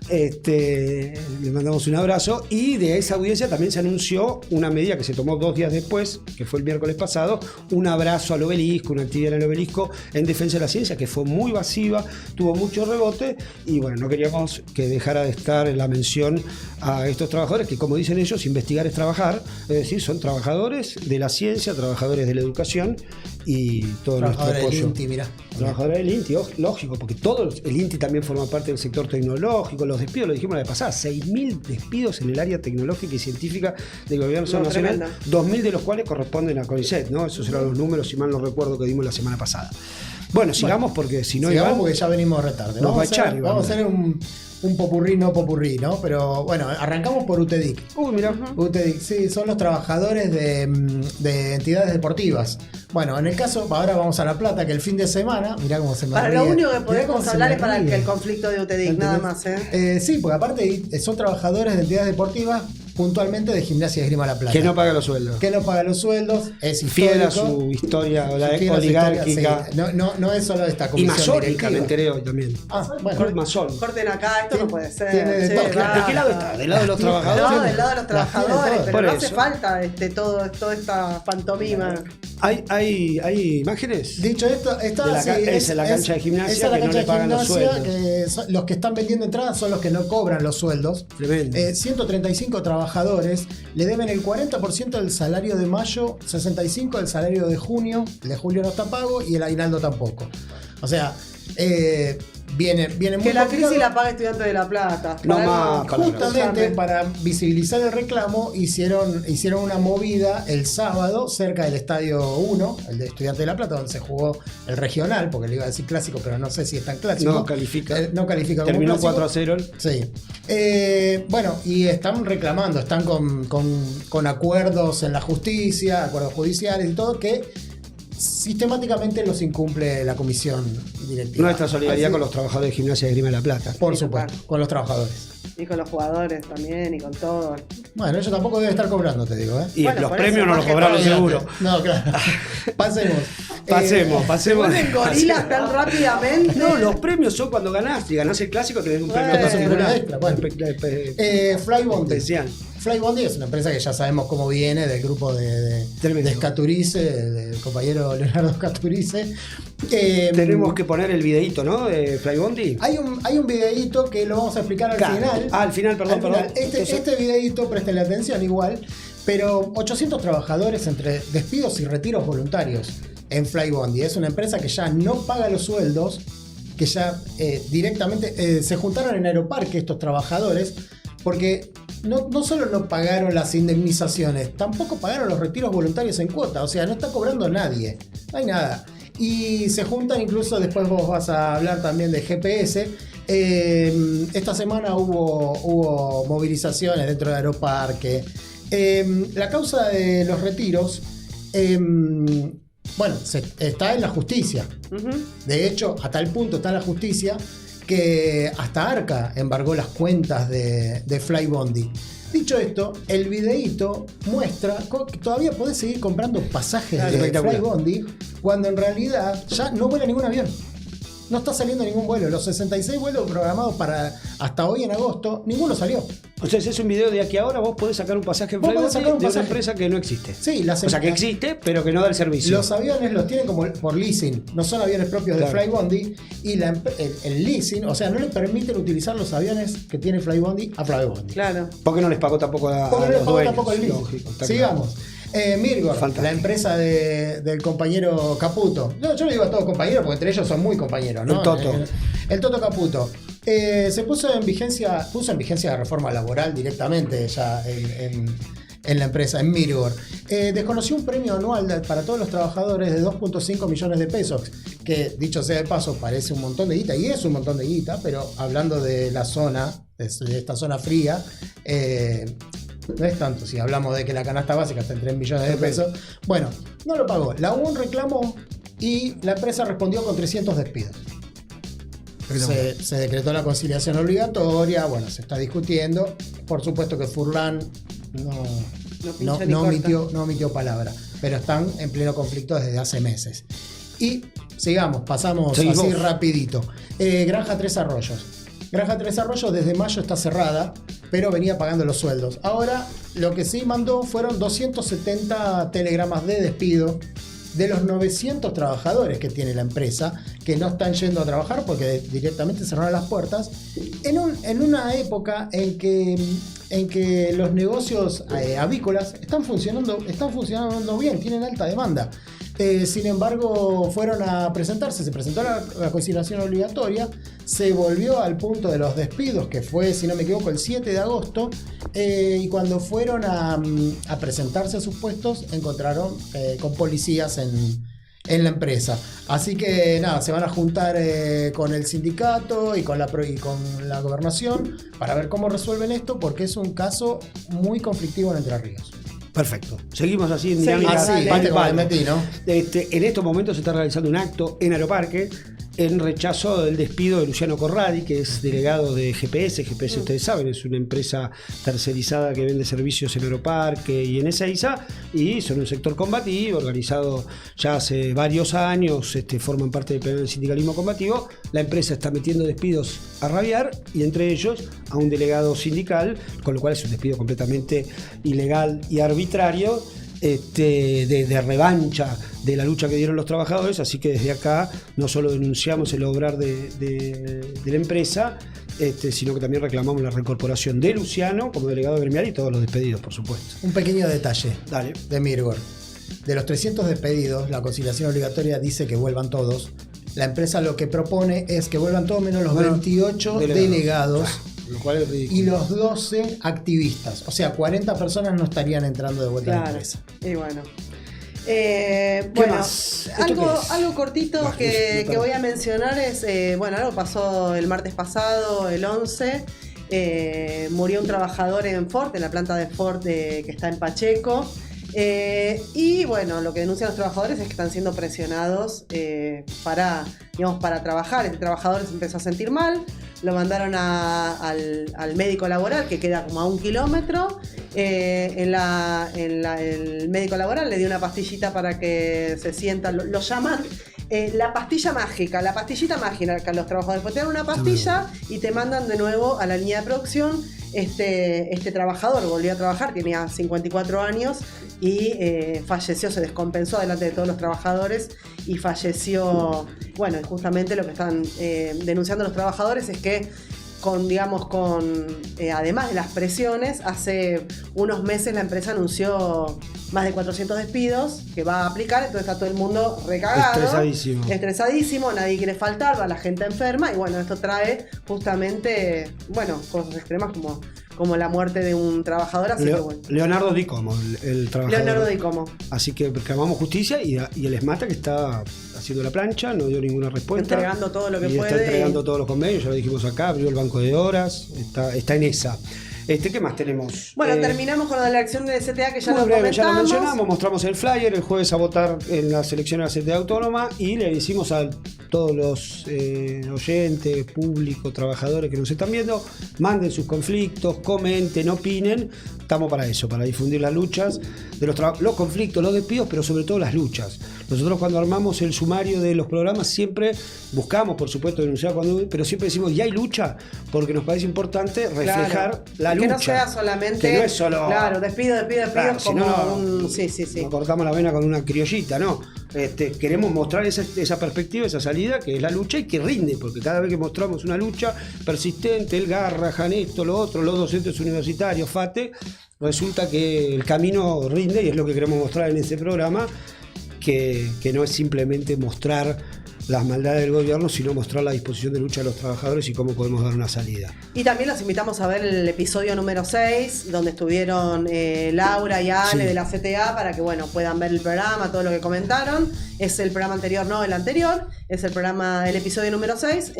Le mandamos un abrazo. Y de esa audiencia también se anunció una medida que se tomó 2 días después, que fue el miércoles pasado, un abrazo al obelisco, una actividad en el obelisco en defensa de la ciencia, que fue muy masiva, tuvo mucho rebote, y bueno, no queríamos que dejara de estar en la mención a estos trabajadores, que como dicen ellos, investigar es trabajar, es decir, son trabajadores de la ciencia, trabajadores de la educación, y todo nuestro apoyo. Trabajadores del INTI, mirá. Trabajadores del INTI, lógico, porque todo el INTI también forma parte del sector tecnológico. Los despidos, lo dijimos la vez pasada, 6.000 despidos en el área tecnológica y científica del gobierno nacional, tremenda. 2.000 de los cuales corresponden a CONICET, ¿no? Esos eran los números, si mal no recuerdo, que dimos la semana pasada. Bueno, sigamos porque si no... Sigamos porque ya venimos retarde. Nos va a echar. Vamos a hacer un popurrí, no popurrí, ¿no? Pero bueno, arrancamos por UTEDIC. Mirá. UTEDIC, sí, son los trabajadores de entidades deportivas. Bueno, en el caso, ahora vamos a La Plata, que el fin de semana, mirá cómo se me para ríe. Lo único que podemos hablar es para el conflicto de UTEDIC, nada más, Sí, porque aparte son trabajadores de entidades deportivas puntualmente de Gimnasia de Esgrima La Plata. Que no paga los sueldos. Que no paga los sueldos, es Fiel a histórico. su historia Fiel a su oligárquica. historia, sí. No es solo esta Y comisión masónica, directiva. me enteré hoy también. Bueno, Masón. Corten acá, esto no puede ser. tiene de Che, todo. basta. ¿De qué lado está? ¿Del lado de los trabajadores? No, del lado de los trabajadores, pero Por no eso. hace falta toda esta pantomima. ¿Hay imágenes? dicho esto, está De la sí, esa es la cancha de gimnasia, esa es la que no cancha le de pagan los gimnasia, sueldos. que los que están vendiendo entradas son los que no cobran los sueldos. Tremendo. 135 trabajadores le deben el 40% del salario de mayo, 65% del salario de junio, el de julio no está pago y el aguinaldo tampoco. O sea, viene muy Que la complicado. crisis la paga Estudiantes de La Plata. No Para más algo- palabras. Justamente para visibilizar el reclamo hicieron una movida el sábado cerca del Estadio 1, el de Estudiantes de La Plata, donde se jugó el regional, porque le iba a decir clásico, pero no sé si es tan clásico. No califica. No califica como Terminó clásico. 4-0. Sí. Bueno, y están reclamando, están con acuerdos en la justicia, acuerdos judiciales y todo, que sistemáticamente los incumple la comisión directiva. Nuestra solidaridad Así- con los trabajadores de Gimnasia de Esgrima de La Plata. Por Sí, supuesto, total. con los trabajadores. Y con los jugadores también, y con todo. Bueno, ellos tampoco deben estar cobrando, te digo, ¿eh? Y Bueno, los por premios eso, no los porque cobraron todo- seguro. No, claro. Pasemos. Pasemos. ¿Vuelven gorilas tan rápidamente? No, los premios son cuando ganás. Si ganás el clásico, tenés un premio Bueno, es un premio particular. extra, bueno. Flybondi. Especial. Flybondi es una empresa que ya sabemos cómo viene, del grupo de Tremendo. Scaturice, del compañero Leonardo Scaturice. Tenemos que poner el videíto, ¿no? De Flybondi. Hay un videíto que lo vamos a explicar al Claro. final. Al final, perdón. Entonces, Este videíto, préstenle atención igual, pero 800 trabajadores entre despidos y retiros voluntarios en Flybondi. Es una empresa que ya no paga los sueldos, que ya directamente se juntaron en Aeroparque estos trabajadores, porque no solo no pagaron las indemnizaciones, tampoco pagaron los retiros voluntarios en cuota, o sea, no está cobrando nadie, no hay nada. Y se juntan, incluso después vos vas a hablar también de GPS. Esta semana hubo movilizaciones dentro de Aeroparque. La causa de los retiros, está en la justicia. De hecho, a tal punto está en la justicia que hasta Arca embargó las cuentas de Flybondi. Dicho esto, el videíto muestra que todavía podés seguir comprando pasajes de espectacular. Flybondi cuando en realidad ya no vuela ningún avión. No está saliendo ningún vuelo. Los 66 vuelos programados para hasta hoy en agosto, ninguno salió. o sea, si es un video de aquí a ahora, vos podés sacar un pasaje en Vos podés Flybondi sacar un de una pasaje. empresa que no existe. Sí, O sea, que existe, pero que no da el servicio. Los aviones los tienen como por leasing, no son aviones propios de Claro. Flybondi, y el leasing, o sea, no le permiten utilizar los aviones que tiene Flybondi a Flybondi. Claro. Porque no les pagó tampoco a Porque no los les pagó dueños. tampoco el leasing. Lógico, está Sigamos. Mirgor, Fantástico. la empresa del compañero Caputo. No, yo le digo a todos compañeros porque entre ellos son muy compañeros, ¿no? El Toto. El Toto Caputo. Se puso en vigencia la reforma laboral directamente ya en la empresa, en Mirgor. Desconoció un premio anual para todos los trabajadores de 2.5 millones de pesos, que dicho sea de paso parece un montón de guita, y es un montón de guita, pero hablando de la zona, de esta zona fría, no es tanto. Si hablamos de que la canasta básica está en 3 millones de pesos, bueno, no lo pagó. La UN reclamó y la empresa respondió con 300 despidos. Se decretó la conciliación obligatoria, bueno, se está discutiendo. Por supuesto que Furlan no omitió palabra, pero están en pleno conflicto desde hace meses. Y sigamos, pasamos Seguís así vos. rapidito. Granja Tres Arroyos. Granja Tres Arroyos desde mayo está cerrada, pero venía pagando los sueldos. Ahora lo que sí mandó fueron 270 telegramas de despido de los 900 trabajadores que tiene la empresa, que no están yendo a trabajar porque directamente cerraron las puertas, en una época en que los negocios avícolas están funcionando bien, tienen alta demanda. Sin embargo, fueron a presentarse, se presentó la conciliación obligatoria, se volvió al punto de los despidos, que fue, si no me equivoco, el 7 de agosto, y cuando fueron a presentarse a sus puestos, encontraron con policías en la empresa. Así que nada, se van a juntar con el sindicato y con la gobernación para ver cómo resuelven esto, porque es un caso muy conflictivo en Entre Ríos. Perfecto. Seguimos así en Seguimos, dinámica. dale. pal, Como pal. le metí, ¿no? En estos momentos se está realizando un acto en Aeroparque en rechazo del despido de Luciano Corradi, que es delegado de GPS. GPS, ustedes saben, es una empresa tercerizada que vende servicios en Aeroparque y en Ezeiza, y son un sector combativo, organizado ya hace varios años, forman parte del pleno del sindicalismo combativo. La empresa está metiendo despidos a rabiar, y entre ellos a un delegado sindical, con lo cual es un despido completamente ilegal y arbitrario, de revancha de la lucha que dieron los trabajadores. Así que desde acá no solo denunciamos el obrar de la empresa, sino que también reclamamos la reincorporación de Luciano como delegado gremial y todos los despedidos, por supuesto. Un pequeño detalle. Dale. De Mirgor. De los 300 despedidos, la conciliación obligatoria dice que vuelvan todos. La empresa lo que propone es que vuelvan todos menos los 28 delegados. Lo cual es ridículo. Y los 12 activistas. O sea, 40 personas no estarían entrando de vuelta a la empresa. Y bueno. Más? Algo cortito que voy a mencionar es, algo pasó el martes pasado, el 11. Murió un trabajador en Ford, en la planta de Ford que está en Pacheco. Y bueno, lo que denuncian los trabajadores es que están siendo presionados para trabajar. Este trabajador se empezó a sentir mal, lo mandaron al médico laboral, que queda como a 1 kilómetro. El médico laboral le dio una pastillita para que se sienta, lo llaman la pastilla mágica, la pastillita mágica a los trabajadores. Pues te dan una pastilla y te mandan de nuevo a la línea de producción. Este trabajador volvió a trabajar, tenía 54 años y falleció, se descompensó delante de todos los trabajadores y falleció. Bueno, justamente lo que están denunciando los trabajadores es que además de las presiones, hace unos meses la empresa anunció más de 400 despidos que va a aplicar, entonces está todo el mundo recagado, estresadísimo, nadie quiere faltar, va la gente enferma, y bueno, esto trae justamente, cosas extremas como la muerte de un trabajador. Así que bueno. Leonardo Di Como, el trabajador. Leonardo Di Como. Así que clamamos justicia, y el ESMATA, que está haciendo la plancha, no dio ninguna respuesta. Entregando todo lo que puede. Está entregando todos los convenios, ya lo dijimos acá, abrió el banco de horas, está en esa. ¿Qué más tenemos? Bueno, terminamos con la elección de CTA, que ya lo breve, comentamos. ya lo mencionamos, mostramos el flyer el jueves a votar en las elecciones de la CTA autónoma, y le decimos a todos los oyentes, público, trabajadores que nos están viendo, manden sus conflictos, comenten, opinen. Estamos para eso, para difundir las luchas de los conflictos, los despidos, pero sobre todo las luchas. Nosotros, cuando armamos el sumario de los programas, siempre buscamos, por supuesto, denunciar pero siempre decimos, y hay lucha, porque nos parece importante reflejar la lucha. Que no sea solamente. Que no es solo. Claro, despido, claro, como Sí. No cortamos la vena con una criollita, no. Queremos mostrar esa perspectiva, esa salida, que es la lucha, y que rinde, porque cada vez que mostramos una lucha persistente, el Garrahan, esto, lo otro, los docentes universitarios, FATE, resulta que el camino rinde, y es lo que queremos mostrar en ese programa, que no es simplemente mostrar las maldades del gobierno, sino mostrar la disposición de lucha de los trabajadores y cómo podemos dar una salida. Y también los invitamos a ver el episodio número 6, donde estuvieron Laura y Ale de la CTA, para que puedan ver el programa, todo lo que comentaron. Es el programa anterior, no el anterior, es el episodio número 6.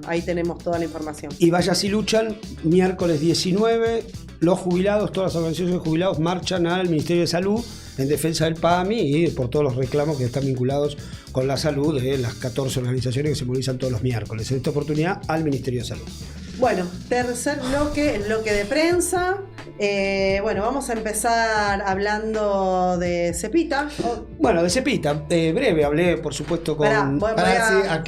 Ahí tenemos toda la información. Y Vaya Si Luchan, miércoles 19, los jubilados, todas las organizaciones de jubilados marchan al Ministerio de Salud en defensa del PAMI y por todos los reclamos que están vinculados con la salud de las 14 organizaciones que se movilizan todos los miércoles. En esta oportunidad, al Ministerio de Salud. Bueno, tercer bloque, el bloque de prensa. Vamos a empezar hablando de Cepita. Bueno, de Cepita, breve, hablé por supuesto con... Voy a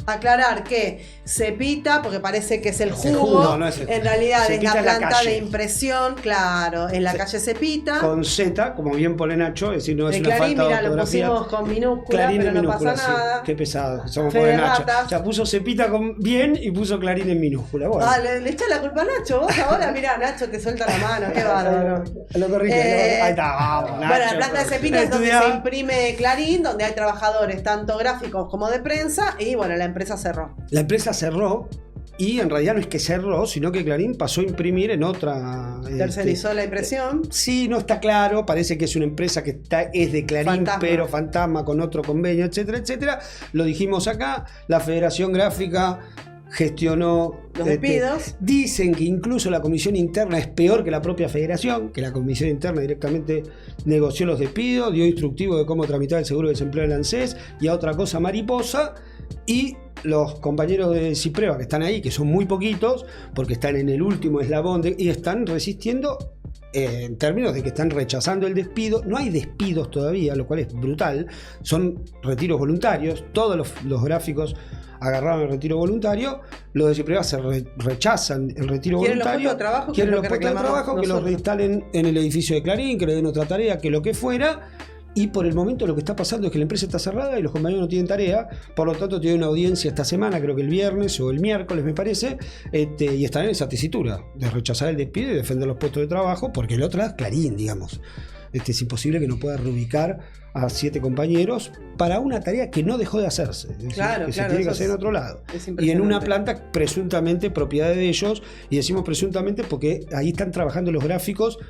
aclarar que Cepita, porque parece que es el jugo, no es el jugo. En realidad Cepita es la planta de impresión, claro, en la calle Cepita. Con Z, como bien pone Nacho, es decir, no es de una Clarín, falta de lo ortografía. pusimos con minúscula, Clarín pero en no minúscula, pasa nada. Qué pesado, somos Fede por Nacho. Ratas. Ya puso Cepita bien y puso Clarín en minúscula. Bueno. Le echás la culpa a Nacho, vos ahora, mirá, Nacho te suelta la mano, qué bárbaro. Lo corrige, ahí está, vamos, Nacho. Bueno, la planta de Cepita es donde se imprime Clarín, donde hay trabajadores tanto gráficos como de prensa, y la empresa cerró. La empresa cerró, y en realidad no es que cerró, sino que Clarín pasó a imprimir en otra... Tercerizó la impresión. Sí, no está claro, parece que es una empresa que es de Clarín, pero fantasma, con otro convenio, etcétera, etcétera. Lo dijimos acá, la Federación Gráfica gestionó los despidos. Dicen que incluso la comisión interna es peor que la propia federación, que la comisión interna directamente negoció los despidos, dio instructivo de cómo tramitar el seguro de desempleo del ANSES y a otra cosa mariposa, y los compañeros de Cipreva que están ahí, que son muy poquitos, porque están en el último eslabón y están resistiendo en términos de que están rechazando el despido. No hay despidos todavía, lo cual es brutal. Son retiros voluntarios. Todos los gráficos agarraron el retiro voluntario. Los de Cipreva se rechazan el retiro voluntario. Quieren los puestos de trabajo, que los reinstalen en el edificio de Clarín, que le den otra tarea, que lo que fuera. Y por el momento lo que está pasando es que la empresa está cerrada y los compañeros no tienen tarea. Por lo tanto, tienen una audiencia esta semana, creo que el viernes o el miércoles, me parece, y están en esa tesitura de rechazar el despido y defender los puestos de trabajo, porque el otro es Clarín, digamos. Es imposible que no pueda reubicar a 7 compañeros para una tarea que no dejó de hacerse. Es decir, que se tiene que hacer en otro lado. Y en una planta presuntamente propiedad de ellos, y decimos presuntamente porque ahí están trabajando los gráficos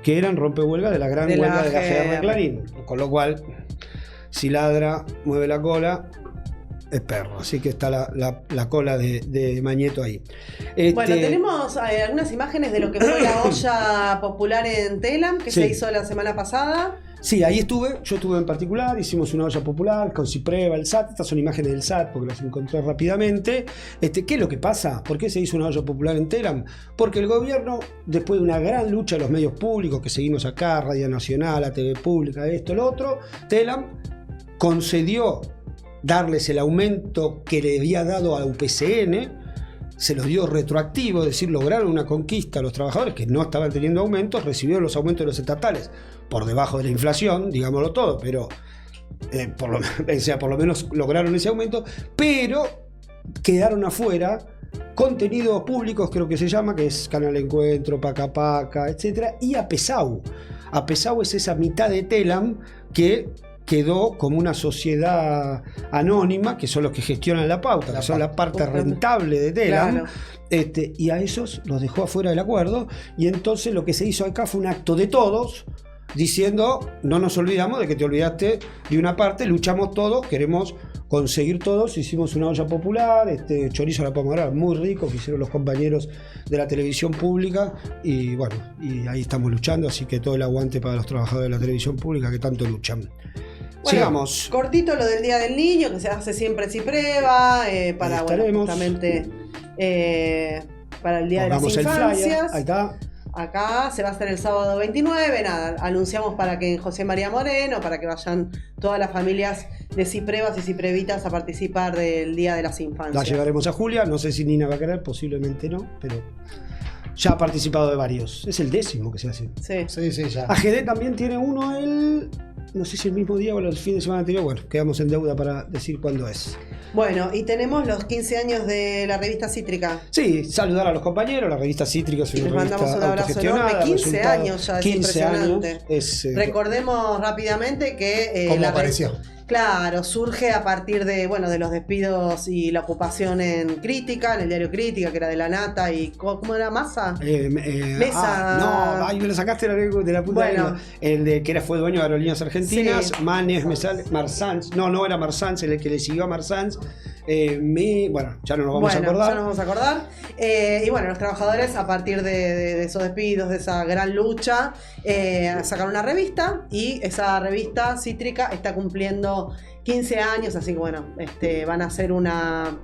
que eran rompehuelga de la gran huelga de la GR Clarín. Con lo cual, si ladra, mueve la cola, es perro. Así que está la cola de Mañeto ahí. Bueno, tenemos algunas imágenes de lo que fue la olla popular en Telam, que se hizo la semana pasada. Sí, ahí estuve, yo estuve en particular, hicimos una olla popular con Cipreva, el SAT, estas son imágenes del SAT porque las encontré rápidamente. ¿Qué es lo que pasa? ¿Por qué se hizo una olla popular en Telam? Porque el gobierno, después de una gran lucha de los medios públicos que seguimos acá, Radio Nacional, ATV Pública, esto, lo otro, Telam concedió darles el aumento que le había dado a la UPCN, se los dio retroactivo, es decir, lograron una conquista a los trabajadores que no estaban teniendo aumentos, recibieron los aumentos de los estatales por debajo de la inflación, digámoslo todo, pero por lo menos lograron ese aumento, pero quedaron afuera contenidos públicos, creo que se llama, que es Canal Encuentro, Paca Paca, etcétera, y APESAU. APESAU es esa mitad de Telam que quedó como una sociedad anónima, que son los que gestionan la pauta, que son la parte rentable de Telam, y a esos los dejó afuera del acuerdo, y entonces lo que se hizo acá fue un acto de todos, diciendo, no nos olvidamos de que te olvidaste de una parte, luchamos todos, queremos conseguir todos, hicimos una olla popular, chorizo a la pomodora muy rico que hicieron los compañeros de la televisión pública, y bueno, y ahí estamos luchando, así que todo el aguante para los trabajadores de la televisión pública que tanto luchan. Bueno, sigamos. Cortito lo del Día del Niño, que se hace siempre en Cipreva, para justamente para el Día de las Infancias. Ahí está. Acá se va a hacer el sábado 29, nada, anunciamos para que en José María Moreno, para que vayan todas las familias de Ciprevas y Ciprevitas a participar del Día de las Infancias. La llevaremos a Julia, no sé si Nina va a querer, posiblemente no, pero ya ha participado de varios. Es el 10º que se hace. Sí, ya. AGD también tiene uno no sé si el mismo día o el fin de semana anterior, bueno, quedamos en deuda para decir cuándo es. Bueno, y tenemos los 15 años de la revista Cítrica. Sí, saludar a los compañeros, la revista Cítrica es una Les revista mandamos un abrazo enorme, 15 años ya, es 15 impresionante. Años, recordemos rápidamente que ¿cómo apareció? Claro, surge a partir de los despidos y la ocupación en Crítica, en el diario Crítica, que era de La Nata, y ¿cómo era? ¿Masa? Mesa. Me lo sacaste de la puta. Bueno. El de que fue dueño de Aerolíneas Argentinas, Sí. Manes, Marzans, no era Marzans, el que le siguió a Marzans. Ya no nos vamos a acordar. Ya nos vamos a acordar. Y bueno, los trabajadores, a partir de esos despidos, de esa gran lucha, sacaron una revista, y esa revista Cítrica está cumpliendo 15 años, así que bueno, van a hacer una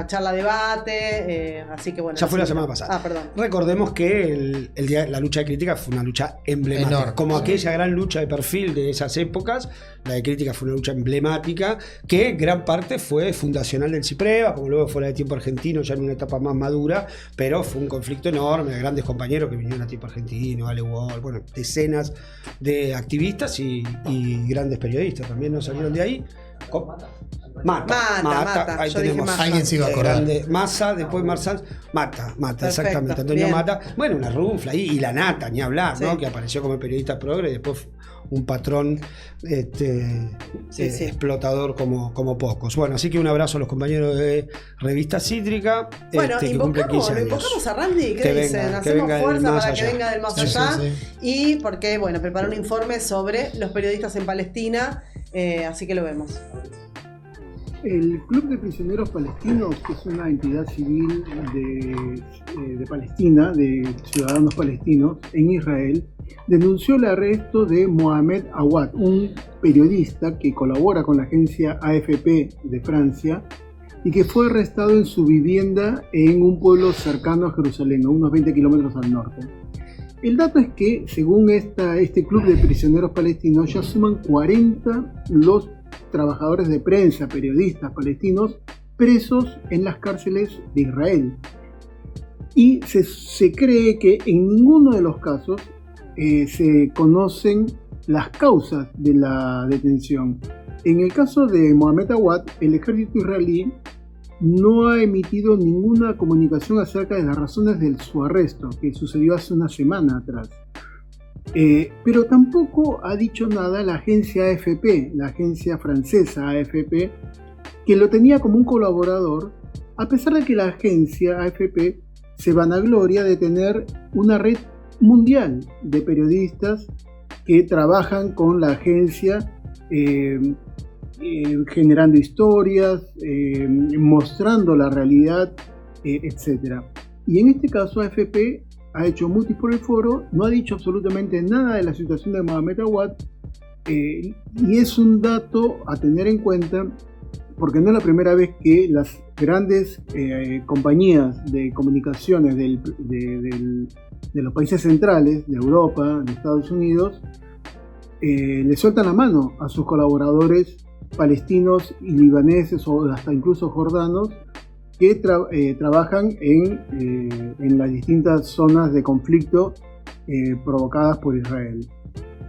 charla debate, así que bueno. Ya fue la semana pasada. Perdón. Recordemos que la lucha de Crítica fue una lucha emblemática. Enorme. Como aquella gran lucha de perfil de esas épocas, la de Crítica fue una lucha emblemática que gran parte fue fundacional del Cipreva, como luego fue la de Tiempo Argentino, ya en una etapa más madura, pero fue un conflicto enorme de grandes compañeros que vinieron a Tiempo Argentino, Ale Wall, bueno, decenas de activistas y grandes periodistas también nos salieron de ahí. Mata. Ahí Yo dije tenemos. Mata. Alguien se iba a acordar. Massa, después Marzans, Mata, Perfecto, exactamente. Antonio bien. Mata. Bueno, una runfla ahí, y la Nata, ni hablar, Sí. ¿no? Que apareció como periodista progre y después un patrón Sí. explotador como pocos. Bueno, así que un abrazo a los compañeros de Revista Cítrica. Bueno, que cumplen 15 años. invocamos a Randy, ¿qué Que dicen? venga, que Hacemos venga del fuerza más para que allá. venga del más Sí, allá. sí. Y porque, preparó un informe sobre los periodistas en Palestina, así que lo vemos. El Club de Prisioneros Palestinos, que es una entidad civil de Palestina, de ciudadanos palestinos en Israel, denunció el arresto de Mohamed Awad, un periodista que colabora con la agencia AFP de Francia y que fue arrestado en su vivienda en un pueblo cercano a Jerusalén, a unos 20 kilómetros al norte. El dato es que, según este Club de Prisioneros Palestinos, ya suman 40 los trabajadores de prensa, periodistas palestinos, presos en las cárceles de Israel. Y se cree que en ninguno de los casos se conocen las causas de la detención. En el caso de Mohamed Awad, el ejército israelí no ha emitido ninguna comunicación acerca de las razones de su arresto, que sucedió hace una semana atrás. Pero tampoco ha dicho nada la agencia AFP, la agencia francesa AFP, que lo tenía como un colaborador, a pesar de que la agencia AFP se vanagloria de tener una red mundial de periodistas que trabajan con la agencia generando historias, mostrando la realidad, etc. Y en este caso AFP ha hecho mutis por el foro, no ha dicho absolutamente nada de la situación de Mohamed Awad, y es un dato a tener en cuenta porque no es la primera vez que las grandes compañías de comunicaciones de los países centrales, de Europa, de Estados Unidos, le sueltan la mano a sus colaboradores palestinos y libaneses o hasta incluso jordanos que trabajan en las distintas zonas de conflicto provocadas por Israel.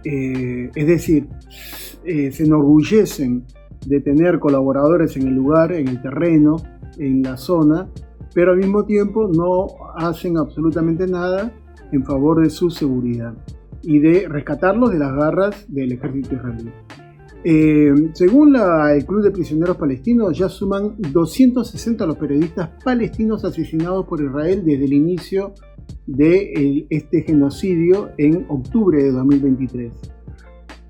Es decir, se enorgullecen de tener colaboradores en el lugar, en el terreno, en la zona, pero al mismo tiempo no hacen absolutamente nada en favor de su seguridad y de rescatarlos de las garras del ejército israelí. Según el Club de Prisioneros Palestinos, ya suman 260 los periodistas palestinos asesinados por Israel desde el inicio de este genocidio en octubre de 2023.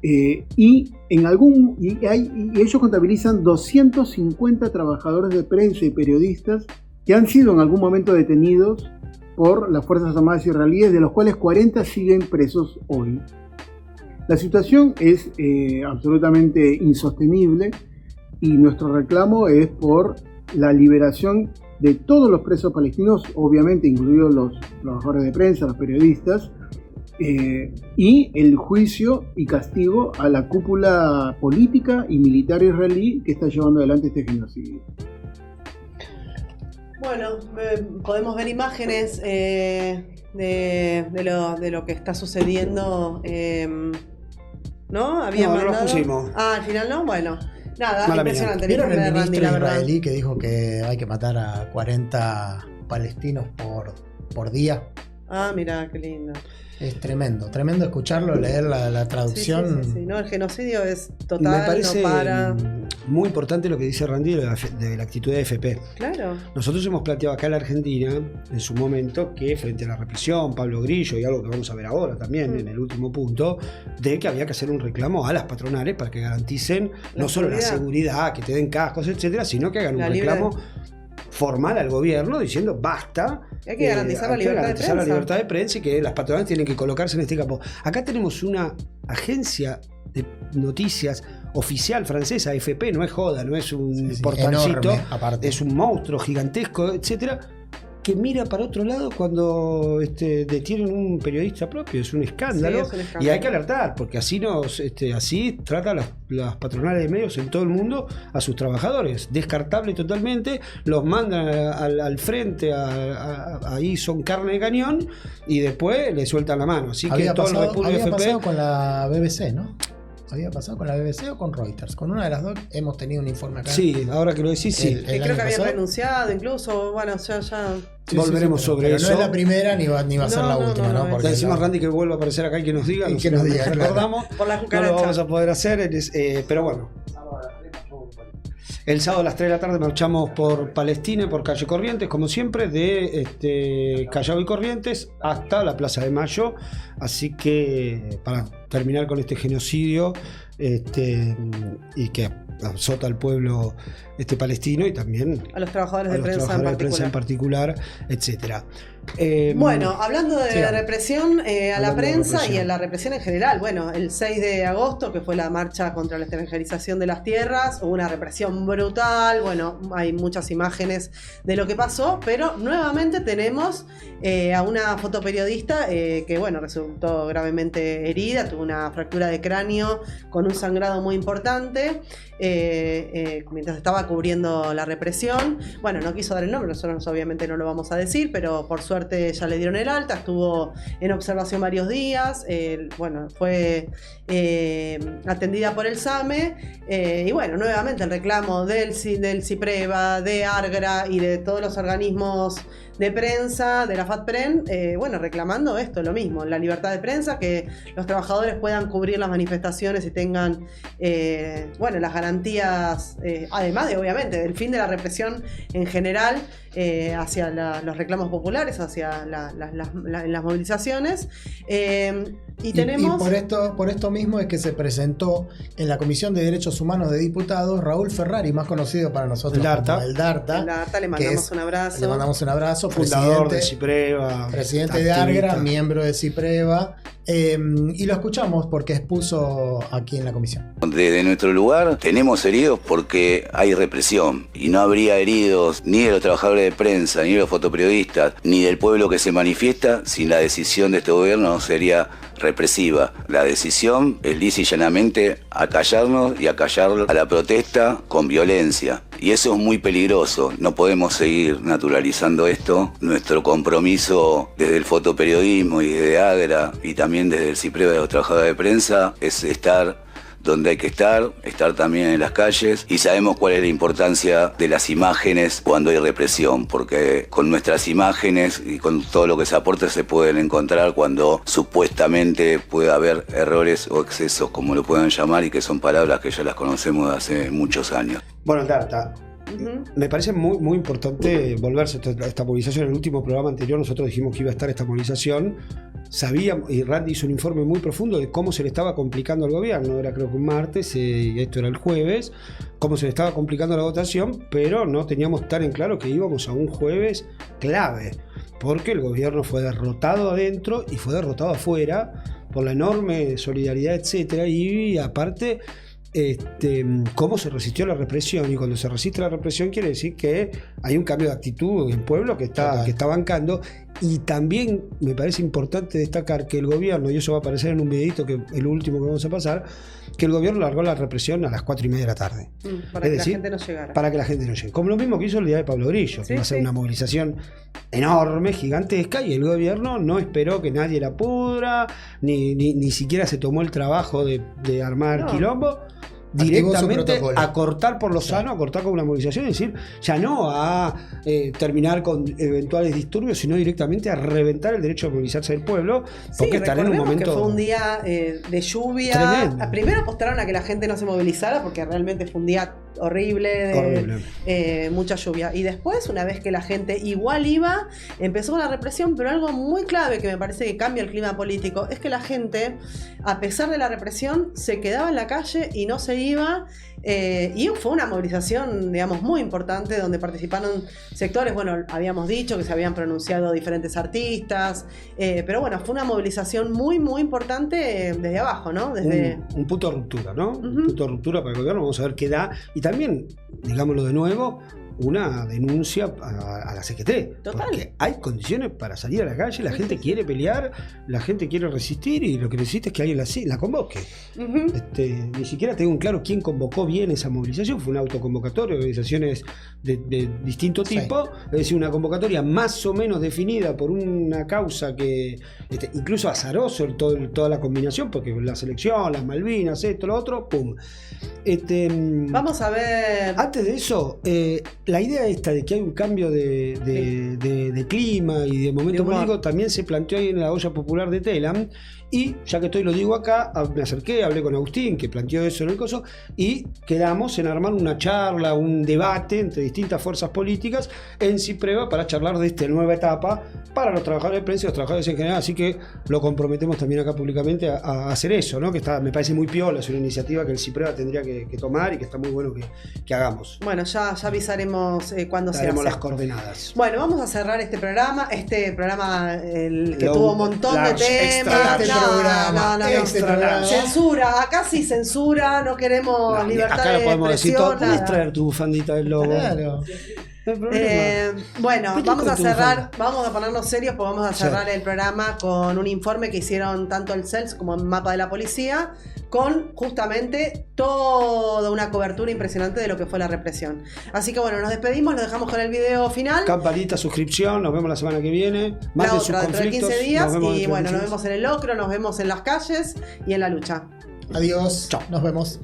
Y ellos contabilizan 250 trabajadores de prensa y periodistas que han sido en algún momento detenidos por las Fuerzas Armadas israelíes, de los cuales 40 siguen presos hoy. La situación es absolutamente insostenible y nuestro reclamo es por la liberación de todos los presos palestinos, obviamente incluidos los trabajadores de prensa, los periodistas, y el juicio y castigo a la cúpula política y militar israelí que está llevando adelante este genocidio. Bueno, podemos ver imágenes de lo que está sucediendo. ¿No? ¿Había mandado? No los pusimos. Al final no, bueno. Nada, Mala impresionante. ¿Vieron el Randy, ministro la verdad. israelí que dijo que hay que matar a 40 palestinos por día? Ah, mirá, qué lindo. Es tremendo escucharlo, leer la traducción. Sí. No, el genocidio es total, Me parece no para. muy importante lo que dice Randy de la actitud de AFP. Claro. Nosotros hemos planteado acá en la Argentina, en su momento, que frente a la represión, Pablo Grillo, y algo que vamos a ver ahora también en el último punto, de que había que hacer un reclamo a las patronales para que garanticen no solo la seguridad, que te den cascos, etcétera, sino que hagan un reclamo formal al gobierno diciendo basta. Hay que garantizar la libertad de prensa y que las patronales tienen que colocarse en este campo. Acá tenemos una agencia de noticias oficial francesa, AFP, no es joda, no es un portalcito, enorme, aparte. Es un monstruo gigantesco, etcétera, que mira para otro lado cuando detienen un periodista propio. Es un escándalo, Sí, es un escándalo. y hay que alertar, porque así así tratan las patronales de medios en todo el mundo a sus trabajadores, descartable totalmente, los mandan al frente, ahí son carne de cañón, y después le sueltan la mano. Así que todo el repudio de había FP. pasado con la BBC, ¿no? ¿Había pasado con la BBC o con Reuters? Con una de las dos hemos tenido un informe acá. Sí, ahora que lo decís, sí. El Creo año que habían pasado. renunciado, incluso, bueno, ya. Sí, volveremos sobre pero eso. No es la primera ni va a ser la última, ¿no? no, Porque Le decimos a Randy que vuelva a aparecer acá y que nos diga. Y que nos diga, claro. Recordamos. Por la No cucaracha. lo vamos a poder hacer, pero bueno. El sábado a las 3 de la tarde marchamos por Palestina, por calle Corrientes, como siempre, de Callao y Corrientes hasta la Plaza de Mayo. Así que terminar con este genocidio y que azota al pueblo palestino y también a los trabajadores de prensa en particular, etcétera. Bueno, hablando de sigamos. represión a la prensa represión. y a la represión en general, bueno, el 6 de agosto, que fue la marcha contra la extranjerización de las tierras, hubo una represión brutal, bueno, hay muchas imágenes de lo que pasó, pero nuevamente tenemos a una fotoperiodista que, bueno, resultó gravemente herida, tuvo una fractura de cráneo con un sangrado muy importante, mientras estaba cubriendo la represión. Bueno, no quiso dar el nombre, nosotros obviamente no lo vamos a decir, pero por suerte ya le dieron el alta, estuvo en observación varios días, bueno, fue atendida por el SAME, y bueno, nuevamente el reclamo del CIPREVA, de ARGRA y de todos los organismos de prensa, de la FATPREN, bueno, reclamando esto, lo mismo, la libertad de prensa, que los trabajadores puedan cubrir las manifestaciones y tengan, bueno, las garantías, además de, obviamente, del fin de la represión en general, hacia los reclamos populares, hacia las movilizaciones. Y tenemos... Y por esto mismo es que se presentó en la Comisión de Derechos Humanos de Diputados Raúl Ferrari, más conocido para nosotros como el Darta. El Darta, le mandamos un abrazo. Le mandamos un abrazo. Fundador de CIPREVA. Presidente de ARGRA, miembro de CIPREVA. Y lo escuchamos porque expuso aquí en la comisión. Desde nuestro lugar tenemos heridos porque hay represión y no habría heridos ni de los trabajadores de prensa, ni de los fotoperiodistas, ni del pueblo que se manifiesta sin la decisión de este gobierno sería represiva. La decisión es lisa y llanamente acallarnos y acallar a la protesta con violencia. Y eso es muy peligroso. No podemos seguir naturalizando esto. Nuestro compromiso desde el fotoperiodismo y desde AGRA y también desde el CIPREVA de los trabajadores de prensa es estar donde hay que estar también en las calles, y sabemos cuál es la importancia de las imágenes cuando hay represión, porque con nuestras imágenes y con todo lo que se aporta se pueden encontrar cuando supuestamente puede haber errores o excesos, como lo puedan llamar, y que son palabras que ya las conocemos de hace muchos años. Bueno, Darta, me parece muy, muy importante volverse a esta movilización. En el último programa anterior nosotros dijimos que iba a estar esta movilización. Sabíamos, y Randy hizo un informe muy profundo de cómo se le estaba complicando al gobierno. Era creo que un martes, y esto era el jueves, cómo se le estaba complicando la votación, pero no teníamos tan en claro que íbamos a un jueves clave, porque el gobierno fue derrotado adentro y fue derrotado afuera por la enorme solidaridad, etcétera, y aparte cómo se resistió a la represión. Y cuando se resiste a la represión quiere decir que hay un cambio de actitud en el pueblo que está bancando. Y también me parece importante destacar que el gobierno, y eso va a aparecer en un videito, que el último que vamos a pasar, que el gobierno largó la represión a las 4:30 de la tarde. Para que la gente no llegara. Para que la gente no llegue. Como lo mismo que hizo el día de Pablo Grillo, que iba a ser una movilización enorme, gigantesca, y el gobierno no esperó que nadie la pudra, ni siquiera se tomó el trabajo de armar quilombo. Directamente a cortar por lo sano, a cortar con una movilización, es decir, ya no a terminar con eventuales disturbios, sino directamente a reventar el derecho a movilizarse del pueblo, porque están en un momento que fue un día de lluvia. Tremendo. Primero apostaron a que la gente no se movilizara porque realmente fue un día horrible. Mucha lluvia, y después, una vez que la gente igual iba, empezó la represión. Pero algo muy clave que me parece que cambia el clima político es que la gente, a pesar de la represión, se quedaba en la calle y no se iba, y fue una movilización, digamos, muy importante, donde participaron sectores. Bueno, habíamos dicho que se habían pronunciado diferentes artistas, pero bueno, fue una movilización muy, muy importante desde abajo, ¿no? Desde un punto de ruptura, ¿no? Un punto de ruptura para el gobierno. Vamos a ver qué da. Y también, digámoslo de nuevo, una denuncia a la CGT. Total. Porque hay condiciones para salir a la calle, la gente quiere pelear, la gente quiere resistir, y lo que necesita es que alguien la convoque. Ni siquiera tengo en claro quién convocó bien esa movilización. Fue una autoconvocatoria, organizaciones de distinto tipo, es decir, una convocatoria más o menos definida por una causa que incluso azaroso toda la combinación, porque la selección, las Malvinas, esto, lo otro, pum. Vamos a ver. Antes de eso, la idea esta de que hay un cambio de clima y de momento político también se planteó ahí en la olla popular de Telam, Y ya que estoy, lo digo acá, me acerqué, hablé con Agustín, que planteó eso en el coso, y quedamos en armar una charla, un debate entre distintas fuerzas políticas en Cipreva para charlar de esta nueva etapa para los trabajadores de prensa y los trabajadores en general. Así que lo comprometemos también acá públicamente a hacer eso, ¿no? Que me parece muy piola, es una iniciativa que el Cipreva tendría que tomar y que está muy bueno que hagamos. Bueno, ya avisaremos cuando se hace. Las coordenadas. Bueno, vamos a cerrar este programa que tuvo un montón de temas. Censura, acá sí censura, no queremos libertad acá de lo podemos decir todo. expresión. ¿Puedes traer tu bufandita del lobo? Claro. Bueno, vamos a cerrar, vamos a ponernos serios, porque vamos a cerrar el programa con un informe que hicieron tanto el CELS como el Mapa de la Policía, con justamente toda una cobertura impresionante de lo que fue la represión. Así que bueno, nos despedimos, nos dejamos con el video final. Campanita, suscripción, nos vemos la semana que viene. La otra, dentro de 15 días. Y bueno, nos vemos en el locro, nos vemos en las calles y en la lucha. Adiós. Chao. Nos vemos.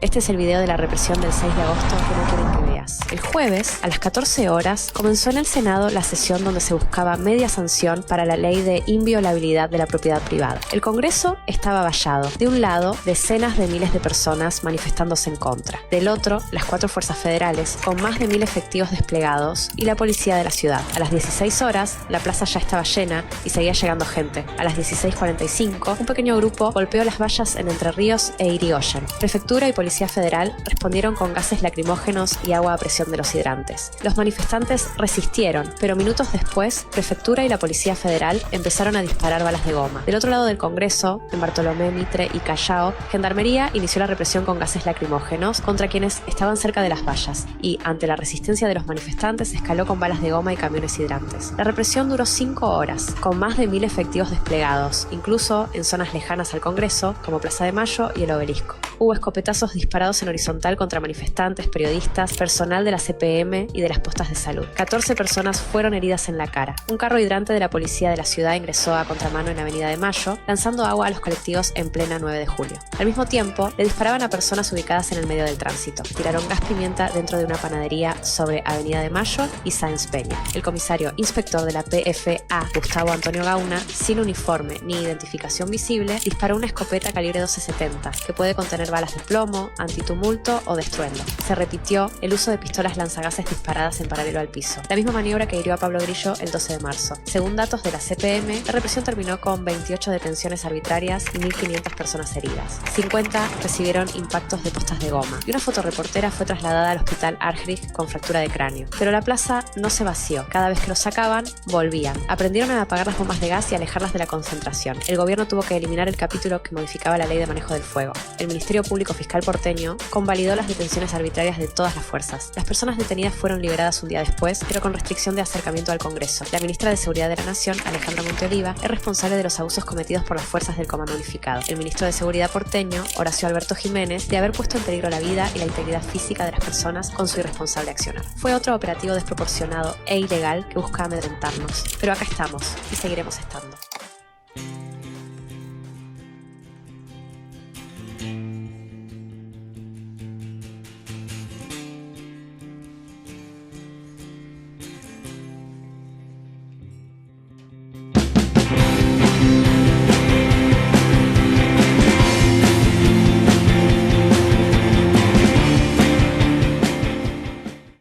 Este es el video de la represión del 6 de agosto que no quieren que veas. El jueves, a las 14 horas, comenzó en el Senado la sesión donde se buscaba media sanción para la ley de inviolabilidad de la propiedad privada. El Congreso estaba vallado. De un lado, decenas de miles de personas manifestándose en contra. Del otro, las 4 fuerzas federales, con más de 1000 efectivos desplegados, y la policía de la ciudad. A las 16 horas, la plaza ya estaba llena y seguía llegando gente. A las 16:45, un pequeño grupo golpeó las vallas en Entre Ríos e Irigoyen. Prefectura y Policía Federal respondieron con gases lacrimógenos y agua a presión de los hidrantes. Los manifestantes resistieron, pero minutos después, Prefectura y la Policía Federal empezaron a disparar balas de goma. Del otro lado del Congreso, en Bartolomé, Mitre y Callao, Gendarmería inició la represión con gases lacrimógenos contra quienes estaban cerca de las vallas y, ante la resistencia de los manifestantes, escaló con balas de goma y camiones hidrantes. La represión duró 5 horas, con más de 1000 efectivos desplegados, incluso en zonas lejanas al Congreso, como Plaza de Mayo y el Obelisco. Hubo escopetazos disparados en horizontal contra manifestantes, periodistas, personal de la CPM y de las postas de salud. 14 personas fueron heridas en la cara. Un carro hidrante de la policía de la ciudad ingresó a contramano en Avenida de Mayo, lanzando agua a los colectivos en plena 9 de julio. Al mismo tiempo, le disparaban a personas ubicadas en el medio del tránsito. Tiraron gas pimienta dentro de una panadería sobre Avenida de Mayo y Sáenz Peña. El comisario inspector de la PFA, Gustavo Antonio Gauna, sin uniforme ni identificación visible, disparó una escopeta calibre 1270, que puede contener balas de plomo, antitumulto o de estruendo. Se repitió el uso de pistolas lanzagases disparadas en paralelo al piso, la misma maniobra que hirió a Pablo Grillo el 12 de marzo. Según datos de la CPM, la represión terminó con 28 detenciones arbitrarias y 1500 personas heridas. 50 recibieron impactos de postas de goma y una fotoreportera fue trasladada al hospital Argerich con fractura de cráneo. Pero la plaza no se vació. Cada vez que los sacaban, volvían. Aprendieron a apagar las bombas de gas y alejarlas de la concentración. El gobierno tuvo que eliminar el capítulo que modificaba la ley de manejo del fuego. El Ministerio Público Fiscal porteño convalidó las detenciones arbitrarias de todas las fuerzas. Las personas detenidas fueron liberadas un día después, pero con restricción de acercamiento al Congreso. La ministra de Seguridad de la Nación, Alejandra Monteoliva, es responsable de los abusos cometidos por las fuerzas del Comando Unificado. El ministro de Seguridad porteño, Horacio Alberto Jiménez, de haber puesto en peligro la vida y la integridad física de las personas con su irresponsable accionar. Fue otro operativo desproporcionado e ilegal que buscaba amedrentarnos. Pero acá estamos y seguiremos estando.